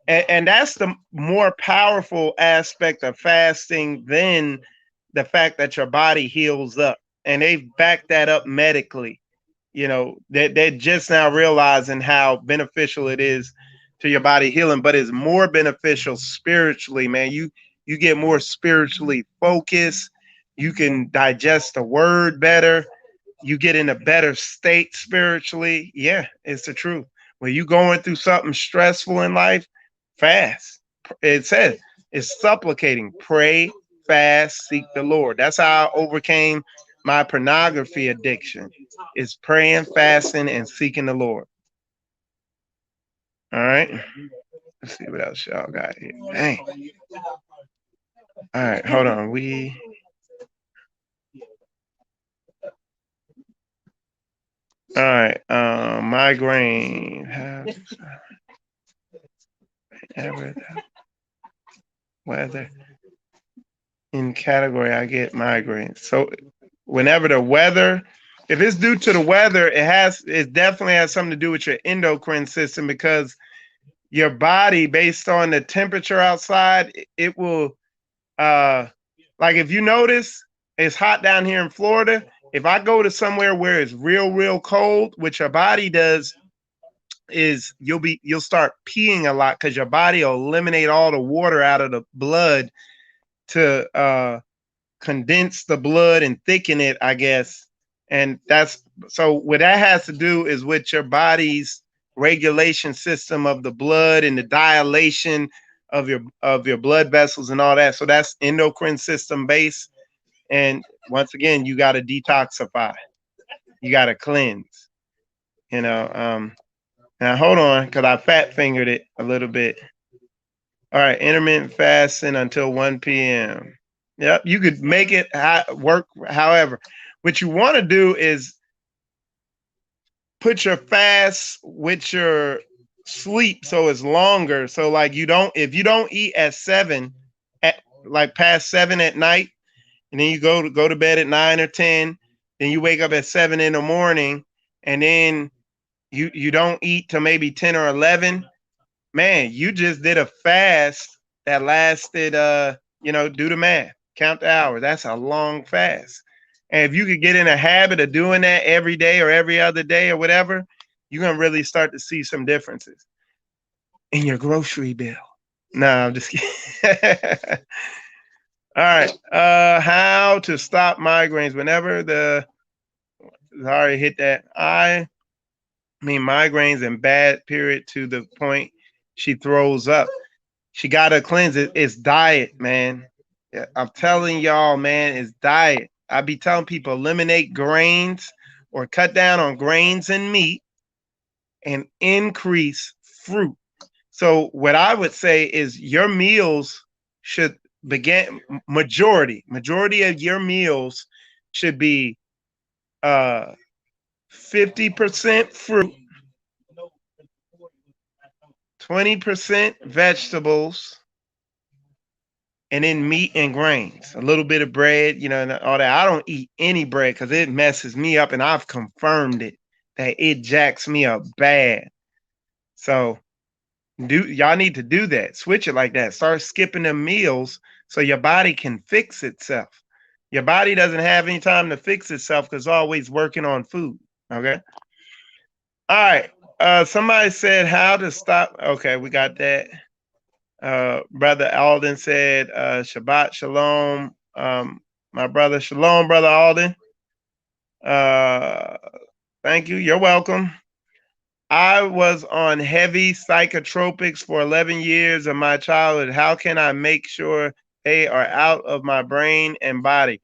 and that's the more powerful aspect of fasting than the fact that your body heals up. And they've backed that up medically. You know, they're just now realizing how beneficial it is to your body healing, but it's more beneficial spiritually, man. You get more spiritually focused. You can digest the word better. You get in a better state spiritually. Yeah, it's the truth. When you going through something stressful in life, fast. It says it's supplicating, pray, fast, seek the Lord. That's how I overcame my pornography addiction. Is praying, fasting, and seeking the Lord. All right. Let's see what else y'all got here. Dang. All right, hold on. All right. Migraine. Ever weather in category, I get migraines. So whenever the weather, if it's due to the weather, it definitely has something to do with your endocrine system because your body, based on the temperature outside, it will like if you notice it's hot down here in Florida. If I go to somewhere where it's real cold, what your body does is you'll start peeing a lot because your body will eliminate all the water out of the blood to condense the blood and thicken it, I guess. And that's so what that has to do is with your body's regulation system of the blood and the dilation of your blood vessels and all that. So that's endocrine system based. And once again, you got to detoxify. You got to cleanse. You know. Now hold on, because I fat fingered it a little bit. All right, intermittent fasting until 1 p.m. Yep, you could make it work however. What you want to do is put your fast with your sleep so it's longer. So like if you don't eat at 7 at like past 7 at night, and then you go to bed at 9 or 10, then you wake up at 7 in the morning, and then you don't eat till maybe 10 or 11. Man, you just did a fast that lasted do the math, count the hours. That's a long fast. And if you could get in a habit of doing that every day or every other day or whatever, you're gonna really start to see some differences in your grocery bill. No, I'm just kidding. All right. How to stop migraines whenever the sorry hit that. I mean migraines and bad period to the point she throws up. She got to cleanse it. It's diet, man. Yeah, I'm telling y'all, man, it's diet. I be telling people eliminate grains or cut down on grains and meat and increase fruit. So what I would say is your meals should begin majority of your meals should be 50% fruit, 20% vegetables, and then meat and grains, a little bit of bread, you know, and all that. I don't eat any bread because it messes me up, and I've confirmed it that it jacks me up bad. So y'all need to do that. Switch it like that. Start skipping the meals so your body can fix itself. Your body doesn't have any time to fix itself because it's always working on food. Okay. All right. Somebody said how to stop. Okay, we got that. Brother Alden said, Shabbat Shalom. My brother, Shalom, Brother Alden. Uh, thank you. You're welcome. I was on heavy psychotropics for 11 years of my childhood. How can I make sure they are out of my brain and body?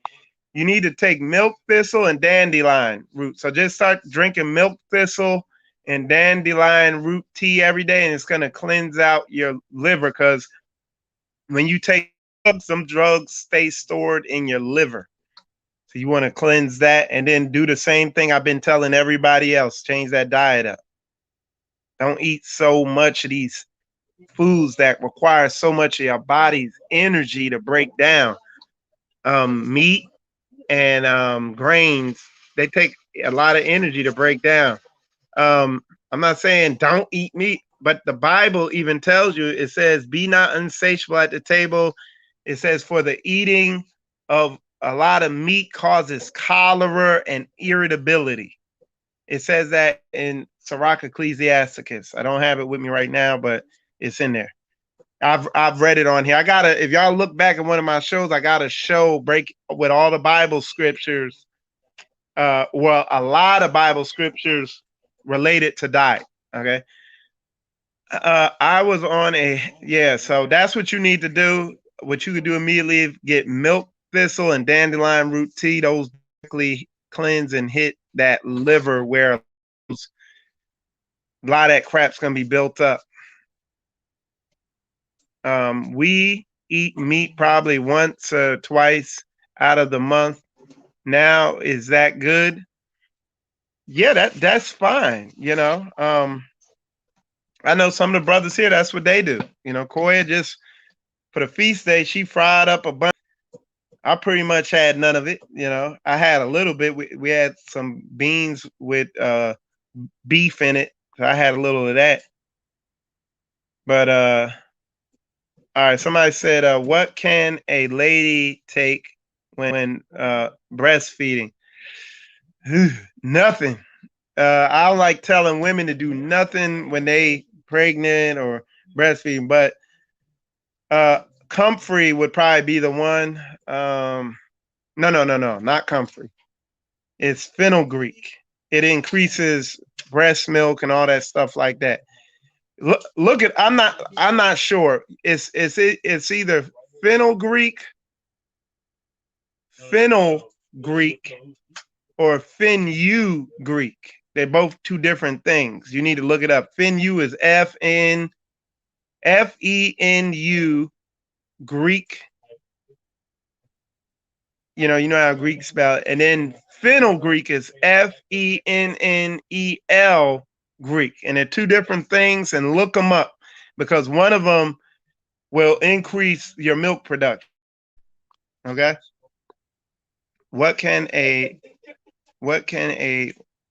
You need to take milk thistle and dandelion root. So just start drinking milk thistle and dandelion root tea every day, and it's going to cleanse out your liver because when you take drugs, some drugs stay stored in your liver. So you want to cleanse that and then do the same thing I've been telling everybody else. Change that diet up. Don't eat so much of these foods that require so much of your body's energy to break down. Meat and grains, they take a lot of energy to break down. I'm not saying don't eat meat, but the Bible even tells you, it says, be not insatiable at the table. It says, for the eating of a lot of meat causes cholera and irritability. It says that in Sirach Ecclesiasticus. I don't have it with me right now, but it's in there. I've read it on here. I gotta, if y'all look back at one of my shows, I got a show break with all the Bible scriptures. Well, a lot of Bible scriptures related to diet. Okay. I was on so that's what you need to do. What you could do immediately, get milk thistle and dandelion root tea. Those directly cleanse and hit that liver where a lot of that crap's gonna be built up. We eat meat probably once or twice out of the month. Now, is that good? Yeah, that's fine. I know some of the brothers here, that's what they do. Koya just for the feast day, she fried up a bunch. I pretty much had none of it. I had a little bit. We had some beans with beef in it. So I had a little of that. But all right, somebody said, what can a lady take when breastfeeding? Nothing. I don't like telling women to do nothing when they pregnant or breastfeeding, but comfrey would probably be the one. No, not comfrey. It's fenugreek. It increases breast milk and all that stuff like that. Look at. I'm not sure. It's either fenugreek, fenugreek, or fenugreek. They're both two different things. You need to look it up. Fenu is FENU, Greek. You know how Greek spell it. And then fenugreek is FENNEL Greek. And they're two different things, and look them up because one of them will increase your milk production. Okay. What can a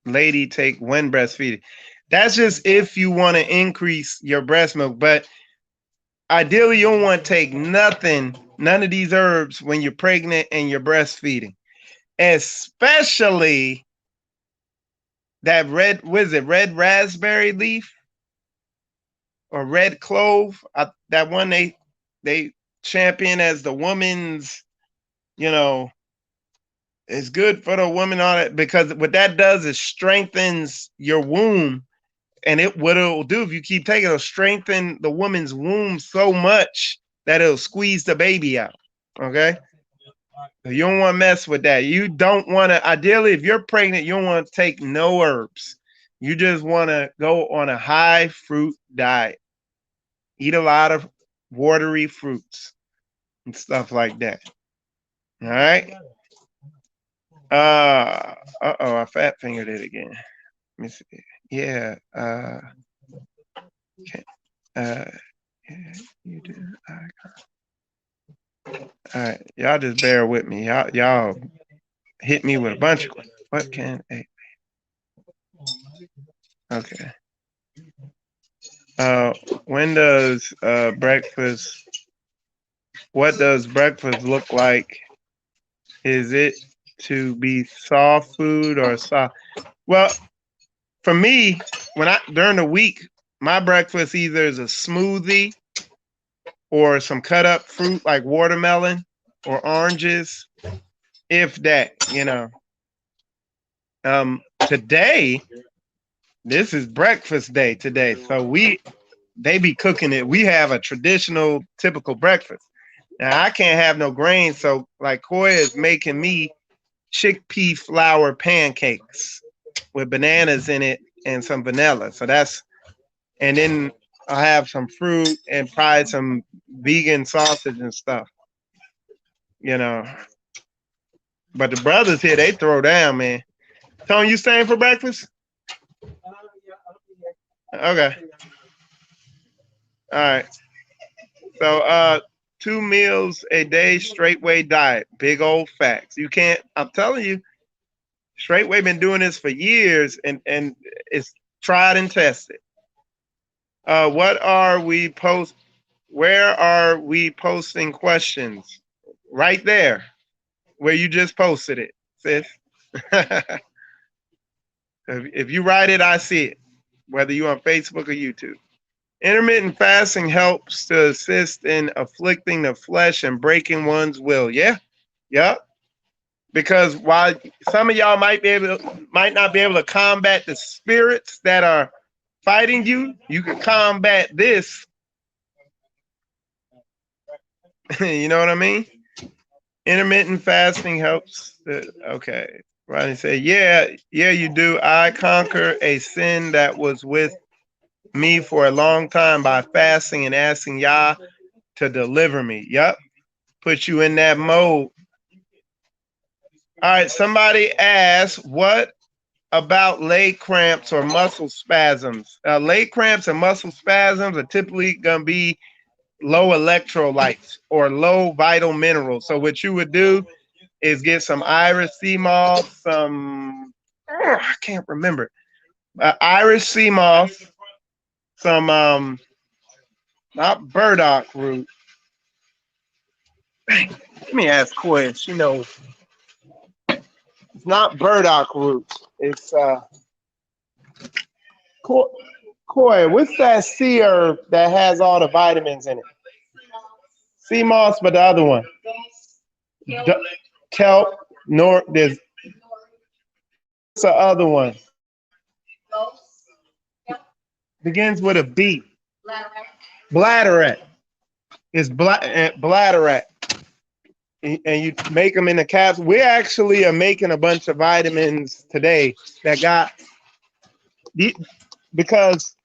lady take when breastfeeding? That's just if you want to increase your breast milk, but ideally you don't want to take none of these herbs when you're pregnant and you're breastfeeding, especially that red raspberry leaf or red clove. That one they champion as the woman's, it's good for the woman on it because what that does is strengthens your womb. And what it'll do if you keep taking, it'll strengthen the woman's womb so much that it'll squeeze the baby out. Okay. You don't want to mess with that. You don't want to, ideally, if you're pregnant, you don't want to take no herbs. You just want to go on a high fruit diet. Eat a lot of watery fruits and stuff like that. All right. I fat fingered it again. Let me see. Yeah. Okay. Yeah, you do. All right. Y'all just bear with me. Y'all hit me with a bunch of questions. What can a Okay. When does breakfast? What does breakfast look like Is it to be soft food or soft? Well, for me, during the week, my breakfast either is a smoothie or some cut up fruit like watermelon or oranges, if that, Today, this is breakfast day today. So they be cooking it. We have a traditional, typical breakfast. Now I can't have no grains, so like Koya is making me chickpea flour pancakes with bananas in it and some vanilla. And then I'll have some fruit and probably some vegan sausage and stuff, you know. But the brothers here, they throw down, man. Tony, you staying for breakfast? Okay. All right. So 2 meals a day, Straightway diet. Big old facts. You can't, I'm telling you, Straightway been doing this for years and it's tried and tested. What are we post? Where are we posting questions? Right there, where you just posted it, sis. If you write it, I see it, whether you're on Facebook or YouTube. Intermittent fasting helps to assist in afflicting the flesh and breaking one's will. Yeah, yep. Because while some of y'all might not be able to combat the spirits that are fighting you, you can combat this. You know what I mean? Intermittent fasting helps. Okay. Ronnie said, yeah, you do. I conquer a sin that was with me for a long time by fasting and asking Yah to deliver me. Yep. Put you in that mode. All right. Somebody asked, what about leg cramps or muscle spasms? Leg cramps and muscle spasms are typically going to be low electrolytes or low vital minerals. So what you would do is get some Irish sea moss, I can't remember, Irish sea moss, some not burdock root. Let me ask Koya. She knows. It's not burdock root. It's Koya. What's that sea herb that has all the vitamins in it? Sea moss, but the other one. Kelp. There's the other one. Begins with a B. Bladderwrack. It's bladderwrack. And you make them in the caps. We actually are making a bunch of vitamins today that got because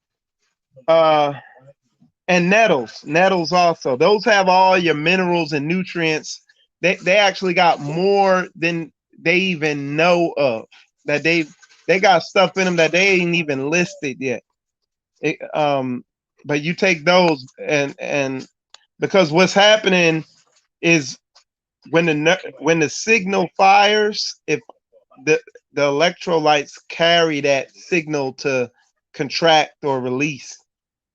and nettles also. Those have all your minerals and nutrients. They actually got more than they even know of. That they got stuff in them that they ain't even listed yet. But you take those and because what's happening is when the signal fires, if the electrolytes carry that signal to contract or release,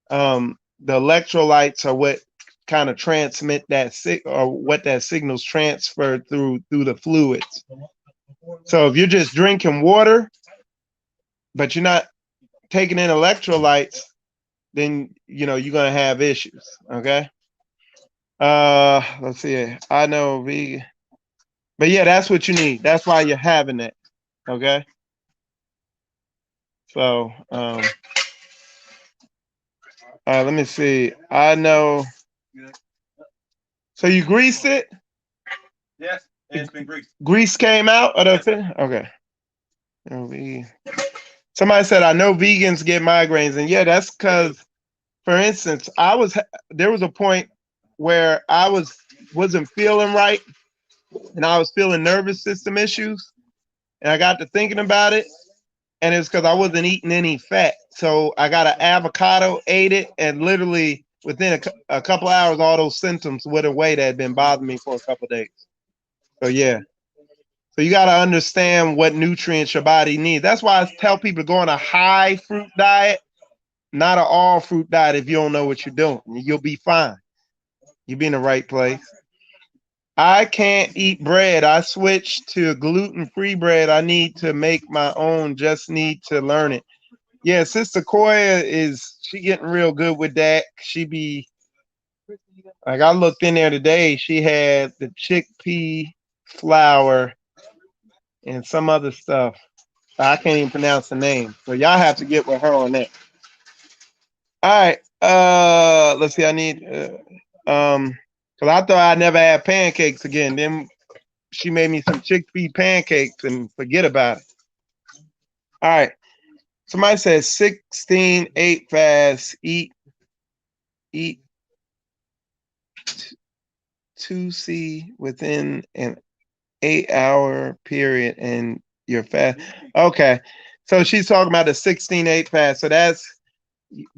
the electrolytes are what kind of transmit that or what that signal's transferred through the fluids. So if you're just drinking water, but you're not taking in electrolytes, then you're gonna have issues. Okay. Let's see. I know vegan, but yeah, that's what you need. That's why you're having it. Okay. So, all right, let me see. I know. So you greased it? Yes, it's been greased. Grease came out of the thing? Okay. Somebody said, I know vegans get migraines. And yeah, that's because, for instance, there was a point where I wasn't feeling right and I was feeling nervous system issues. And I got to thinking about it. And it's because I wasn't eating any fat. So I got an avocado, ate it, and literally within a couple hours, all those symptoms went away that had been bothering me for a couple of days. So yeah. So you got to understand what nutrients your body needs. That's why I tell people to go on a high fruit diet, not an all fruit diet if you don't know what you're doing. You'll be fine. You'll be in the right place. I can't eat bread. I switched to gluten-free bread. I need to make my own. Just need to learn it. Yeah, Sister Koya she getting real good with that. She be like, I looked in there today. She had the chickpea flour and some other stuff. I can't even pronounce the name. So y'all have to get with her on that. All right. Let's see. I need because I thought I never had pancakes again. Then she made me some chickpea pancakes and forget about it. All right. Somebody says 16-8 fast. Eat 2C within an 8-hour period and you're fast. Okay. So she's talking about the 16-8 fast. So that's,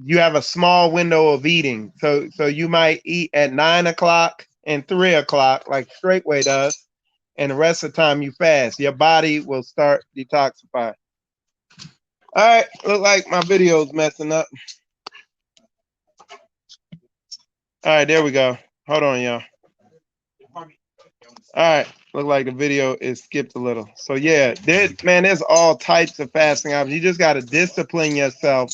you have a small window of eating. So you might eat at 9 o'clock and 3 o'clock, like Straightway does, and the rest of the time you fast. Your body will start detoxifying. All right, look like my video's messing up. All right, there we go. Hold on, y'all. All right, look like the video is skipped a little. So yeah, there's all types of fasting options. You just got to discipline yourself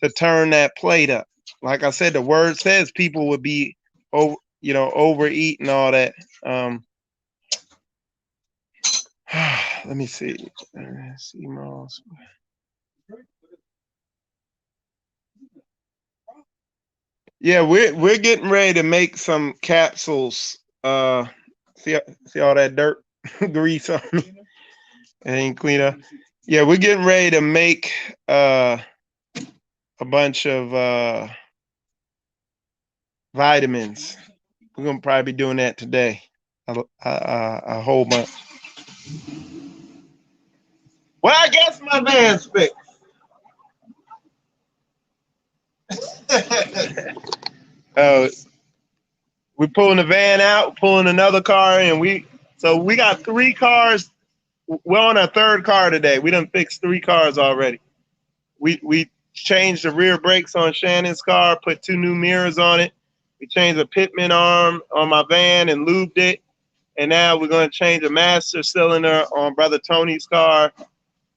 to turn that plate up. Like I said, the word says people would be overeating all that. Let me see. Yeah, we're getting ready to make some capsules. See all that dirt grease on me. It ain't clean up. Yeah, we're getting ready to make a bunch of vitamins. We're gonna probably be doing that today. A whole bunch. Well, I guess my van's fixed. uh, we're pulling the van out, pulling another car, and we got 3 cars. We're on our 3rd car today. We done fixed 3 cars already. We changed the rear brakes on Shannon's car, put 2 new mirrors on it. We changed the pitman arm on my van and lubed it. And now we're going to change the master cylinder on Brother Tony's car.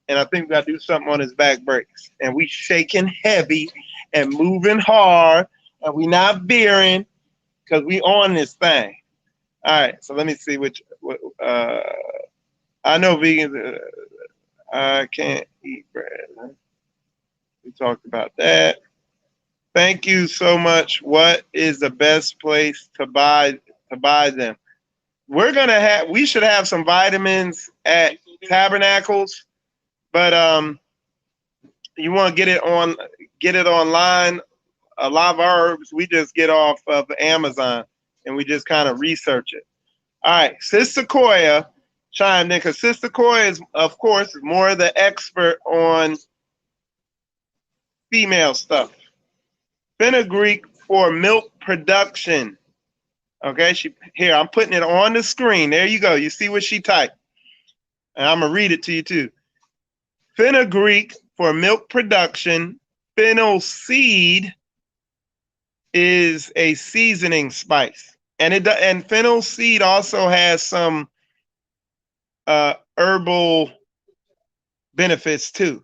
And I think we got to do something on his back brakes. And we shaking heavy and moving hard. And we not veering because we on this thing. All right, so let me see I know vegans, I can't eat bread. We talked about that. Thank you so much. What is the best place to buy them? We should have some vitamins at Tabernacles, but you want to get it online. A lot of herbs we just get off of Amazon and we just kind of research it. All right, Sister Koya chimed in because Sister Koya is, of course, more the expert on female stuff. Fenugreek for milk production. Okay, here, I'm putting it on the screen. There you go. You see what she typed. And I'm going to read it to you too. Fenugreek for milk production. Fennel seed is a seasoning spice. And fennel seed also has some herbal benefits too.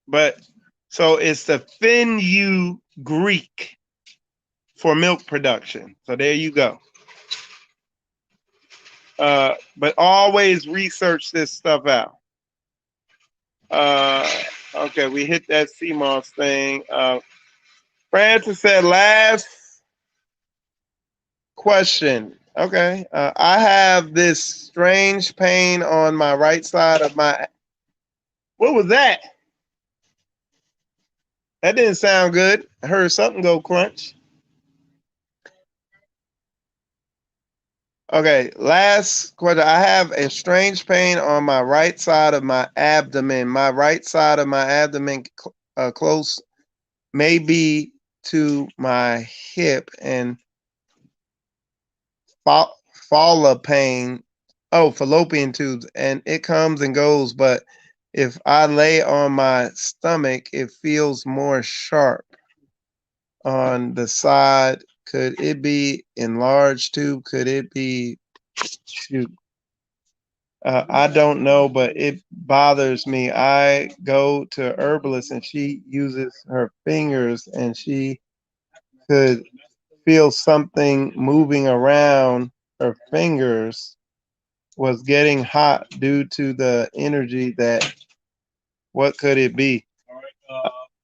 But so it's the fenugreek for milk production. So there you go. But always research this stuff out. Okay, we hit that CMOS thing. Francis said last question. Okay, I have this strange pain on my right side of my. What was that? That didn't sound good. I heard something go crunch. Okay, last question. I have a strange pain on my right side of my abdomen. My right side of my abdomen, close, maybe to my hip, and fallopian tubes, and it comes and goes. But if I lay on my stomach, it feels more sharp on the side. Could it be enlarged tube? Could it be Shoot. I don't know, but it bothers me. I go to herbalist and she uses her fingers and she could feel something moving around her fingers was getting hot due to the energy that what could it be?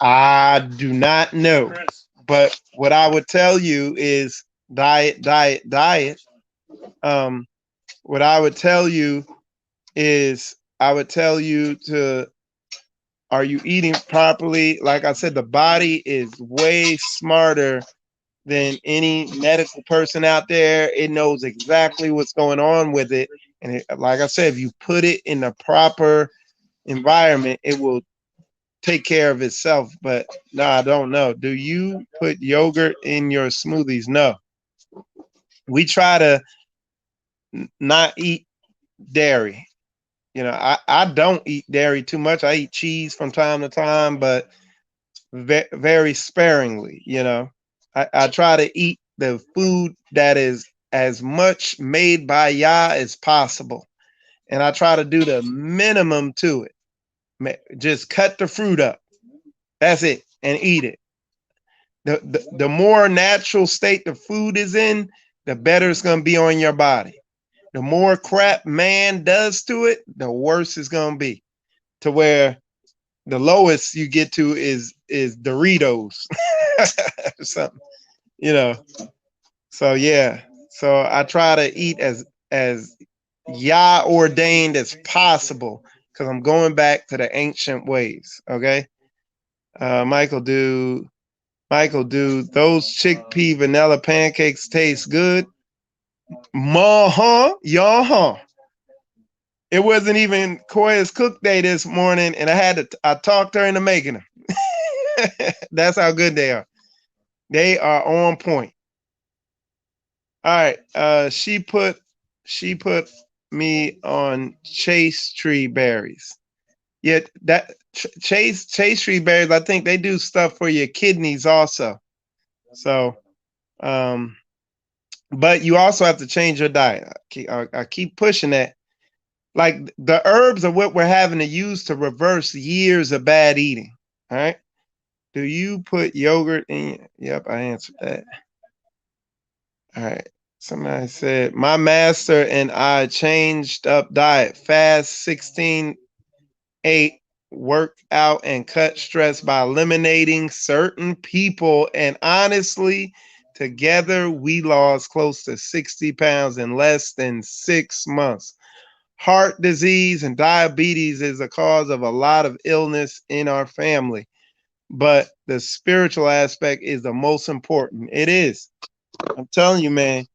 I do not know. But what I would tell you is diet, diet, diet. Um, what I would tell you is I would tell you to are you eating properly? Like I said, the body is way smarter than any medical person out there. It knows exactly what's going on with it. And like I said, if you put it in the proper environment, it will take care of itself. But no, I don't know. Do you put yogurt in your smoothies? No. We try to not eat dairy. I don't eat dairy too much. I eat cheese from time to time, but very sparingly. I try to eat the food that is as much made by Yah as possible. And I try to do the minimum to it. Just cut the fruit up. That's it. And eat it. The more natural state the food is in, the better it's going to be on your body. The more crap man does to it, the worse it's going to be. To where the lowest you get to is Doritos or something, you know. So yeah. So I try to eat as Yah ordained as possible because I'm going back to the ancient ways. Okay. Michael, do those chickpea vanilla pancakes taste good? Ma-huh, y'all-huh. It wasn't even Koya's cook day this morning, and I talked her into making them. That's how good they are. They are on point. All right. She put me on chase tree berries. Yet that chase tree berries, I think they do stuff for your kidneys also. So, but you also have to change your diet. I keep pushing that. Like the herbs are what we're having to use to reverse years of bad eating. All right. Do you put yogurt in? Yep, I answered that. All right. Somebody said, my master and I changed up diet, fast 16/8, work out and cut stress by eliminating certain people. And honestly, together we lost close to 60 pounds in less than 6 months. Heart disease and diabetes is a cause of a lot of illness in our family, but the spiritual aspect is the most important. It is. I'm telling you, man,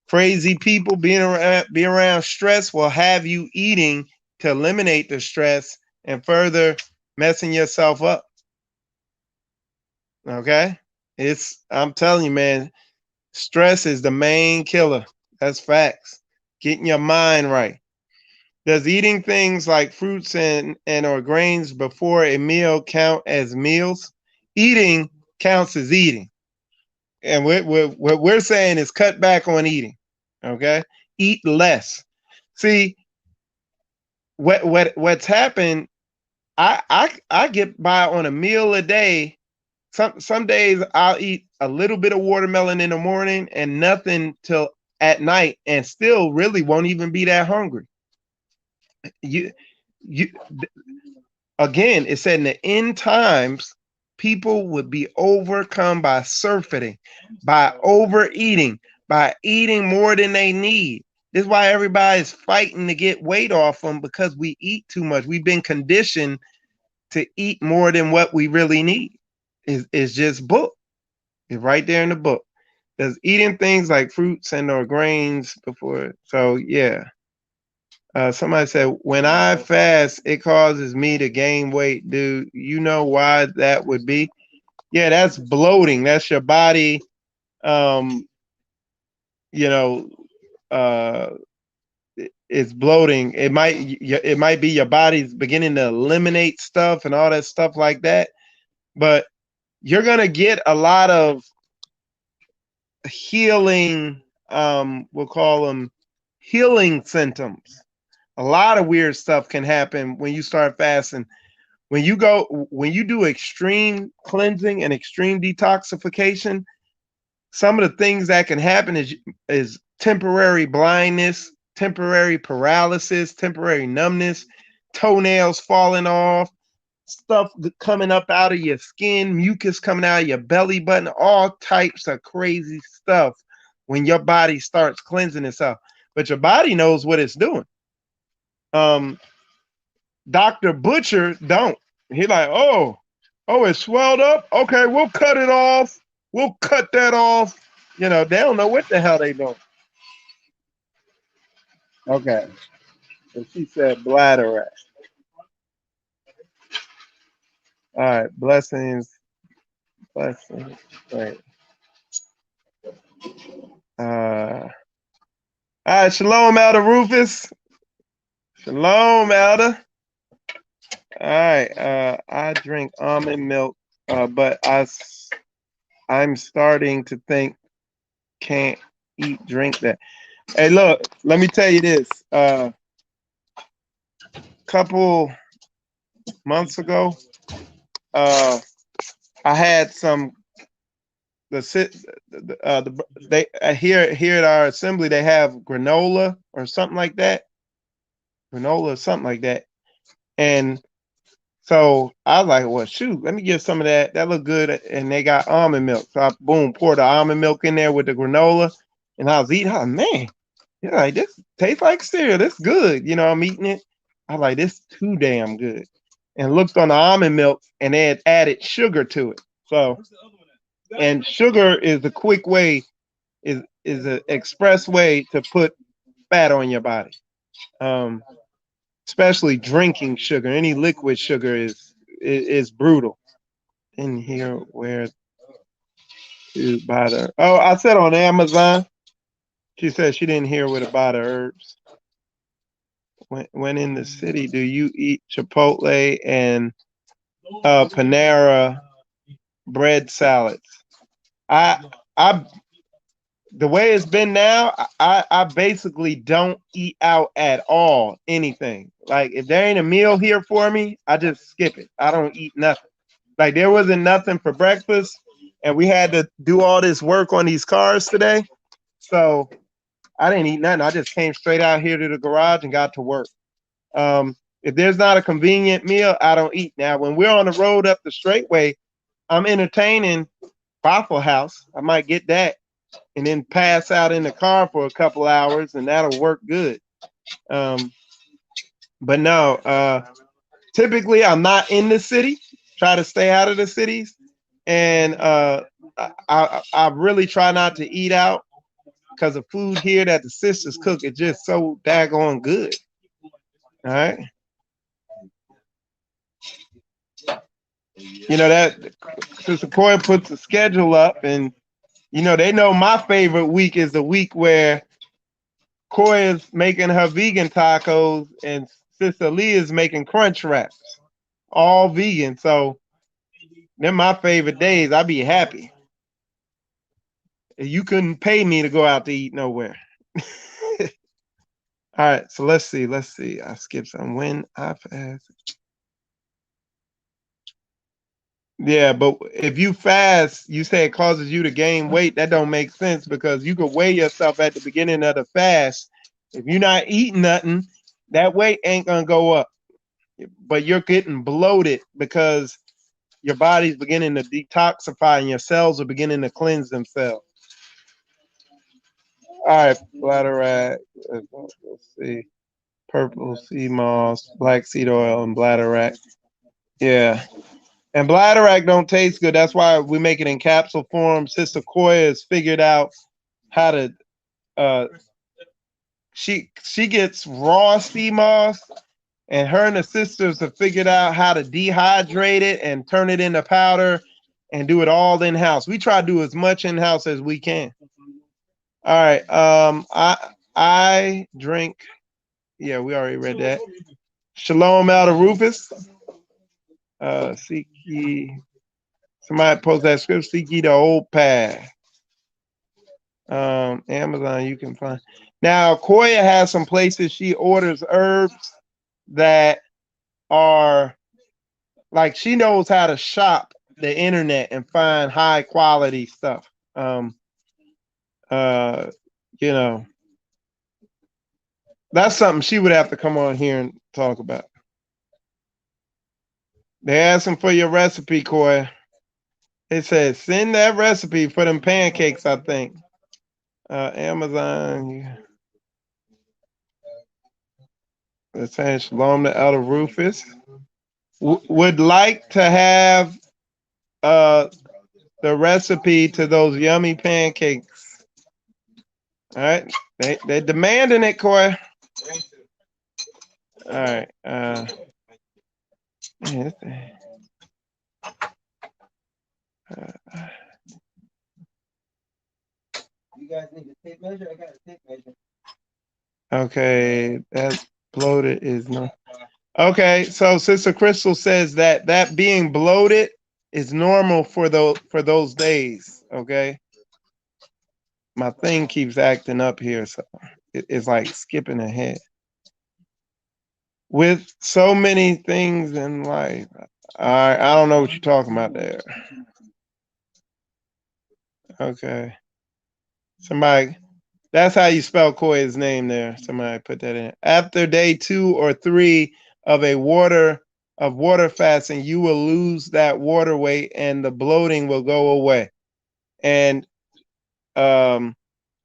crazy people being around stress will have you eating to eliminate the stress and further messing yourself up. Okay? I'm telling you, man, stress is the main killer. That's facts. Getting your mind right. Does eating things like fruits and or grains before a meal count as meals? Eating counts as eating. And what we're saying is cut back on eating. Okay? Eat less. See, what's happened, I get by on a meal a day. Some days I'll eat a little bit of watermelon in the morning and nothing till at night and still really won't even be that hungry. You you again, it said in the end times, people would be overcome by surfeiting, by overeating, by eating more than they need. This is why everybody's fighting to get weight off them because we eat too much. We've been conditioned to eat more than what we really need. It's just book. It's right there in the book. Does eating things like fruits and or grains before? So yeah. Somebody said, when I fast, it causes me to gain weight. Do you know why that would be? Yeah, that's bloating. That's your body, um, you know, uh, it's bloating. It might be your body's beginning to eliminate stuff and all that stuff like that. But you're gonna get a lot of healing, we'll call them healing symptoms. A lot of weird stuff can happen when you start fasting. When you do extreme cleansing and extreme detoxification, some of the things that can happen is temporary blindness, temporary paralysis, temporary numbness, toenails falling off, stuff coming up out of your skin, mucus coming out of your belly button, all types of crazy stuff when your body starts cleansing itself. But your body knows what it's doing. Dr. Butcher don't. He like, oh, it swelled up. Okay, we'll cut it off. We'll cut that off. You know, they don't know what the hell they doing. Okay. So she said bladder rat. All right, blessings. Blessings. Right. All right, shalom, Elder Rufus. Shalom, Elder. All right, I drink almond milk, but I'm starting to think can't drink that. Hey, look, let me tell you this. Couple months ago, I had some they here at our assembly they have granola or something like that. Granola or something like that. And so I was like, well, shoot, let me get some of that. That looked good. And they got almond milk. So I poured the almond milk in there with the granola. And I was eating. I was like, man, yeah, like this tastes like cereal. This good. You know, I'm eating it. I was like, this too damn good. And looked on the almond milk and they had added sugar to it. So, and sugar is a quick way, is an express way to put fat on your body. Especially drinking sugar. Any liquid sugar is brutal. In here, where to buy the? Oh, I said on Amazon. She said she didn't hear where to buy the herbs. When in the city, do you eat Chipotle and Panera bread salads? I the way it's been now, I basically don't eat out at all. Anything like if there ain't a meal here for me, I just skip it. I don't eat nothing. Like there wasn't nothing for breakfast, and we had to do all this work on these cars today, so I didn't eat nothing. I just came straight out here to the garage and got to work. If there's not a convenient meal, I don't eat. Now, when we're on the road up the Straightway, I'm entertaining Waffle House. I might get that and then pass out in the car for a couple hours, and that'll work good. But no, typically I'm not in the city. Try to stay out of the cities, and I really try not to eat out because the food here that the sisters cook is just so daggone good. All right. You know that Sister Coy puts the schedule up, and you know they know my favorite week is the week where Coy is making her vegan tacos and Sister Lee is making crunch wraps, all vegan. So they're my favorite days. I'd be happy. You couldn't pay me to go out to eat nowhere. All right, so let's see. I skipped some. When I fast. Yeah, but if you fast, you say it causes you to gain weight. That don't make sense because you could weigh yourself at the beginning of the fast. If you're not eating nothing, that weight ain't gonna go up. But you're getting bloated because your body's beginning to detoxify and your cells are beginning to cleanse themselves. All right, bladder. Let's see. Purple sea moss, black seed oil, and bladder. Yeah. And bladder don't taste good. That's why we make it in capsule form. Sister Koya has figured out how to she gets raw sea moss, and her and the sisters have figured out how to dehydrate it and turn it into powder and do it all in house. We try to do as much in house as we can. All right. I drink. Yeah, we already read that. Shalom out of Rufus. Seek ye. Somebody post that script. Seek ye the old path. Amazon, you can find. Now, Koya has some places she orders herbs that are like she knows how to shop the internet and find high quality stuff. Uh, you know, that's something she would have to come on here and talk about. They're asking for your recipe, Koya. It says send that recipe for them pancakes, I think. Amazon. It's saying Shalom to Elder Rufus. Would like to have uh, the recipe to those yummy pancakes. All right. They're demanding it, Koya. All right. Man, You guys need a tape measure? I got a tape measure. okay, that's bloated is not. Okay, so Sister Crystal says that being bloated is normal for those days. Okay, my thing keeps acting up here, so it's like skipping ahead. With so many things in life, I don't know what you're talking about there. Okay, somebody. That's how you spell Koya's name there. Somebody put that in. After day 2 or 3 of water fasting, you will lose that water weight and the bloating will go away. And that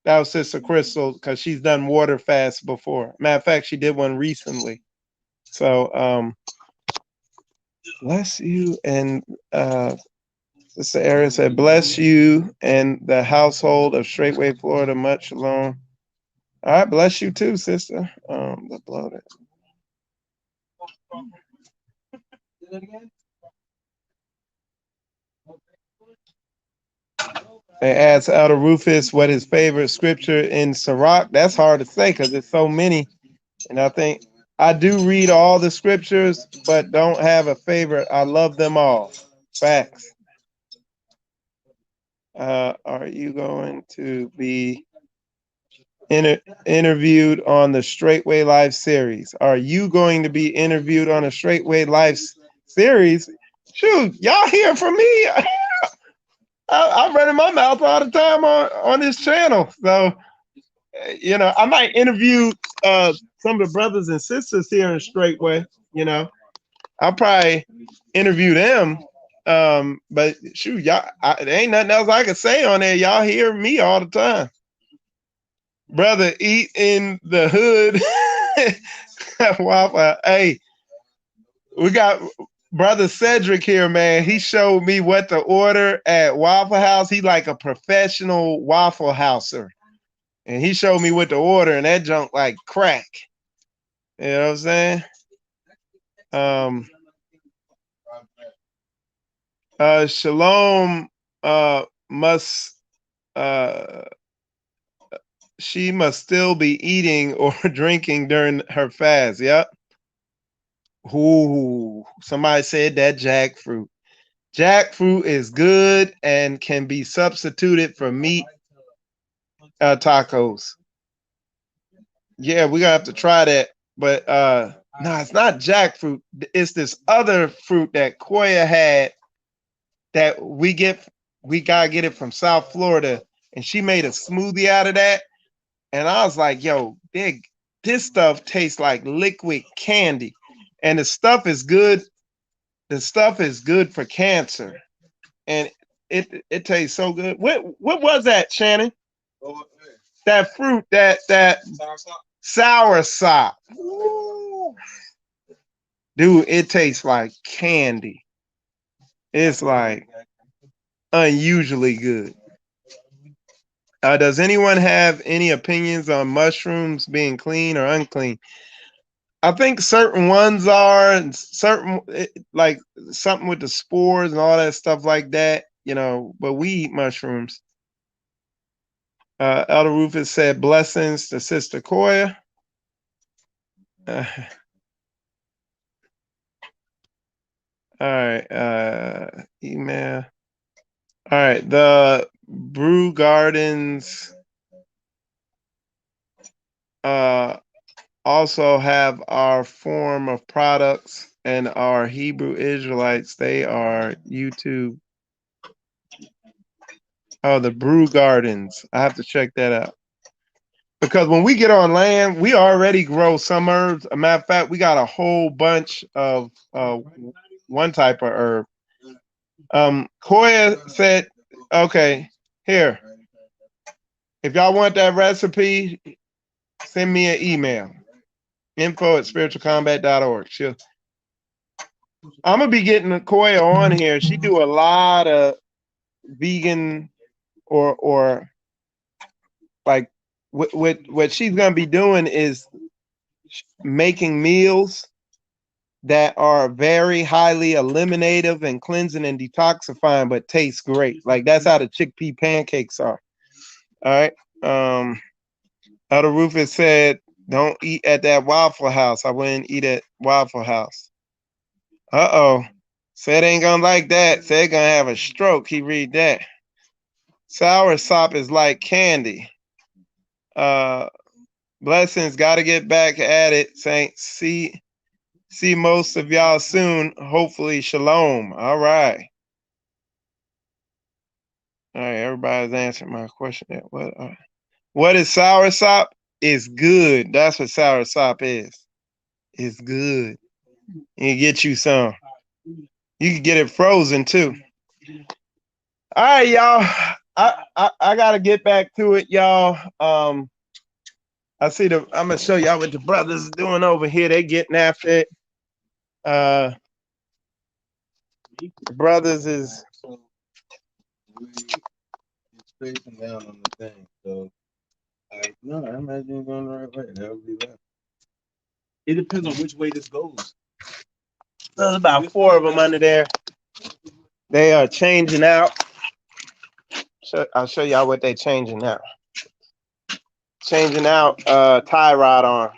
was Sister Crystal because she's done water fast before. Matter of fact, she did one recently. So bless you and Sister Erin said, bless you and the household of Straightway, Florida. Much shalom. All right, bless you too, sister. The bloated. Do that again? They asked Elder Rufus what his favorite scripture in Sirach. That's hard to say because there's so many. And I think I do read all the scriptures, but don't have a favorite. I love them all. Facts. Are you going to be interviewed on the Straightway Live series? Are you going to be interviewed on a Straightway Live series? Shoot, y'all hear from me. I'm running my mouth all the time on this channel. So, I might interview some of the brothers and sisters here in Straightway. I'll probably interview them. But shoot, y'all, there ain't nothing else I can say on there. Y'all hear me all the time. Brother, eat in the hood. Waffle. Hey, we got brother Cedric here, man. He showed me what to order at Waffle House. He like a professional Waffle Houser. And he showed me what to order, and that junk like crack. You know what I'm saying? Shalom must she must still be eating or drinking during her fast. Yep. Ooh, somebody said that jackfruit. Jackfruit is good and can be substituted for meat tacos. Yeah, we're gonna have to try that. But no, it's not jackfruit. It's this other fruit that Koya had that we gotta get it from South Florida, and she made a smoothie out of that. And I was like, yo, this stuff tastes like liquid candy. And the stuff is good. The stuff is good for cancer. And it tastes so good. What was that, Shannon? That fruit, that sour sop. Ooh. Dude, it tastes like candy. It's like unusually good. Does anyone have any opinions on mushrooms being clean or unclean? I think certain ones are, and certain like something with the spores and all that stuff like that, but we eat mushrooms. Elder Rufus said blessings to Sister Koya. All right, email. All right, the Brew Gardens also have our form of products, and our Hebrew Israelites, they are YouTube. Oh, the brew gardens. I have to check that out. Because when we get on land, we already grow some herbs. A matter of fact, we got a whole bunch of one type of herb. Koya said, okay, here. If y'all want that recipe, send me an email. info@spiritualcombat.org. I'm gonna be getting Koya on here. She do a lot of vegan or like what she's gonna be doing is making meals that are very highly eliminative and cleansing and detoxifying, but taste great. Like that's how the chickpea pancakes are. All right. Elder Rufus said, "Don't eat at that Waffle House. I wouldn't eat at Waffle House." Uh-oh. Said ain't gonna like that. Said gonna have a stroke. He read that. Sour sop is like candy. Blessings, gotta get back at it, Saints. See most of y'all soon. Hopefully, shalom. All right. All right, everybody's answering my question. What is sour sop? It's good. That's what sour sop is. It's good. You get you some. You can get it frozen too. All right, y'all. I gotta get back to it, y'all. I'm gonna show y'all what the brothers is doing over here. They getting after it. The brothers is Spacing down on the thing. So, no, I imagine you're going the right way. That would be left. It depends on which way this goes. there's about 4 of them under there. They are changing out. I'll show y'all what they changing out. Changing out tie rod arm,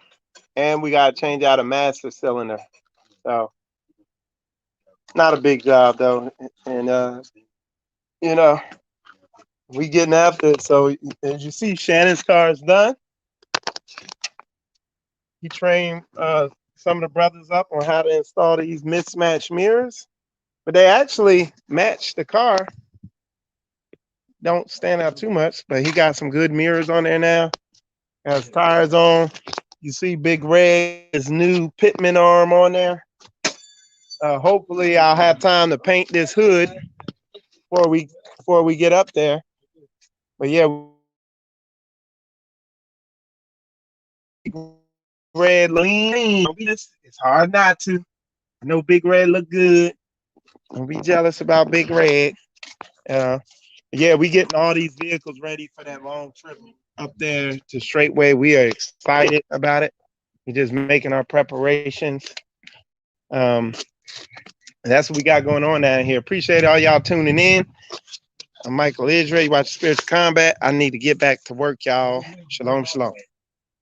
and we gotta change out a master cylinder. So not a big job though, and you know we getting after it. So as you see, Shannon's car is done. He trained some of the brothers up on how to install these mismatched mirrors, but they actually match the car. Don't stand out too much, but he got some good mirrors on there now. Has tires on. You see Big Red, his new Pitman arm on there. Hopefully I'll have time to paint this hood before we get up there. But yeah, Red lean. It's hard not to. I know Big Red look good. Don't be jealous about Big Red. Yeah, we getting all these vehicles ready for that long trip up there to Straightway. We are excited about it. We're just making our preparations. That's what we got going on down here. Appreciate all y'all tuning in. I'm Michael Israel. You watch Spiritual Combat. I need to get back to work, y'all. Shalom, shalom.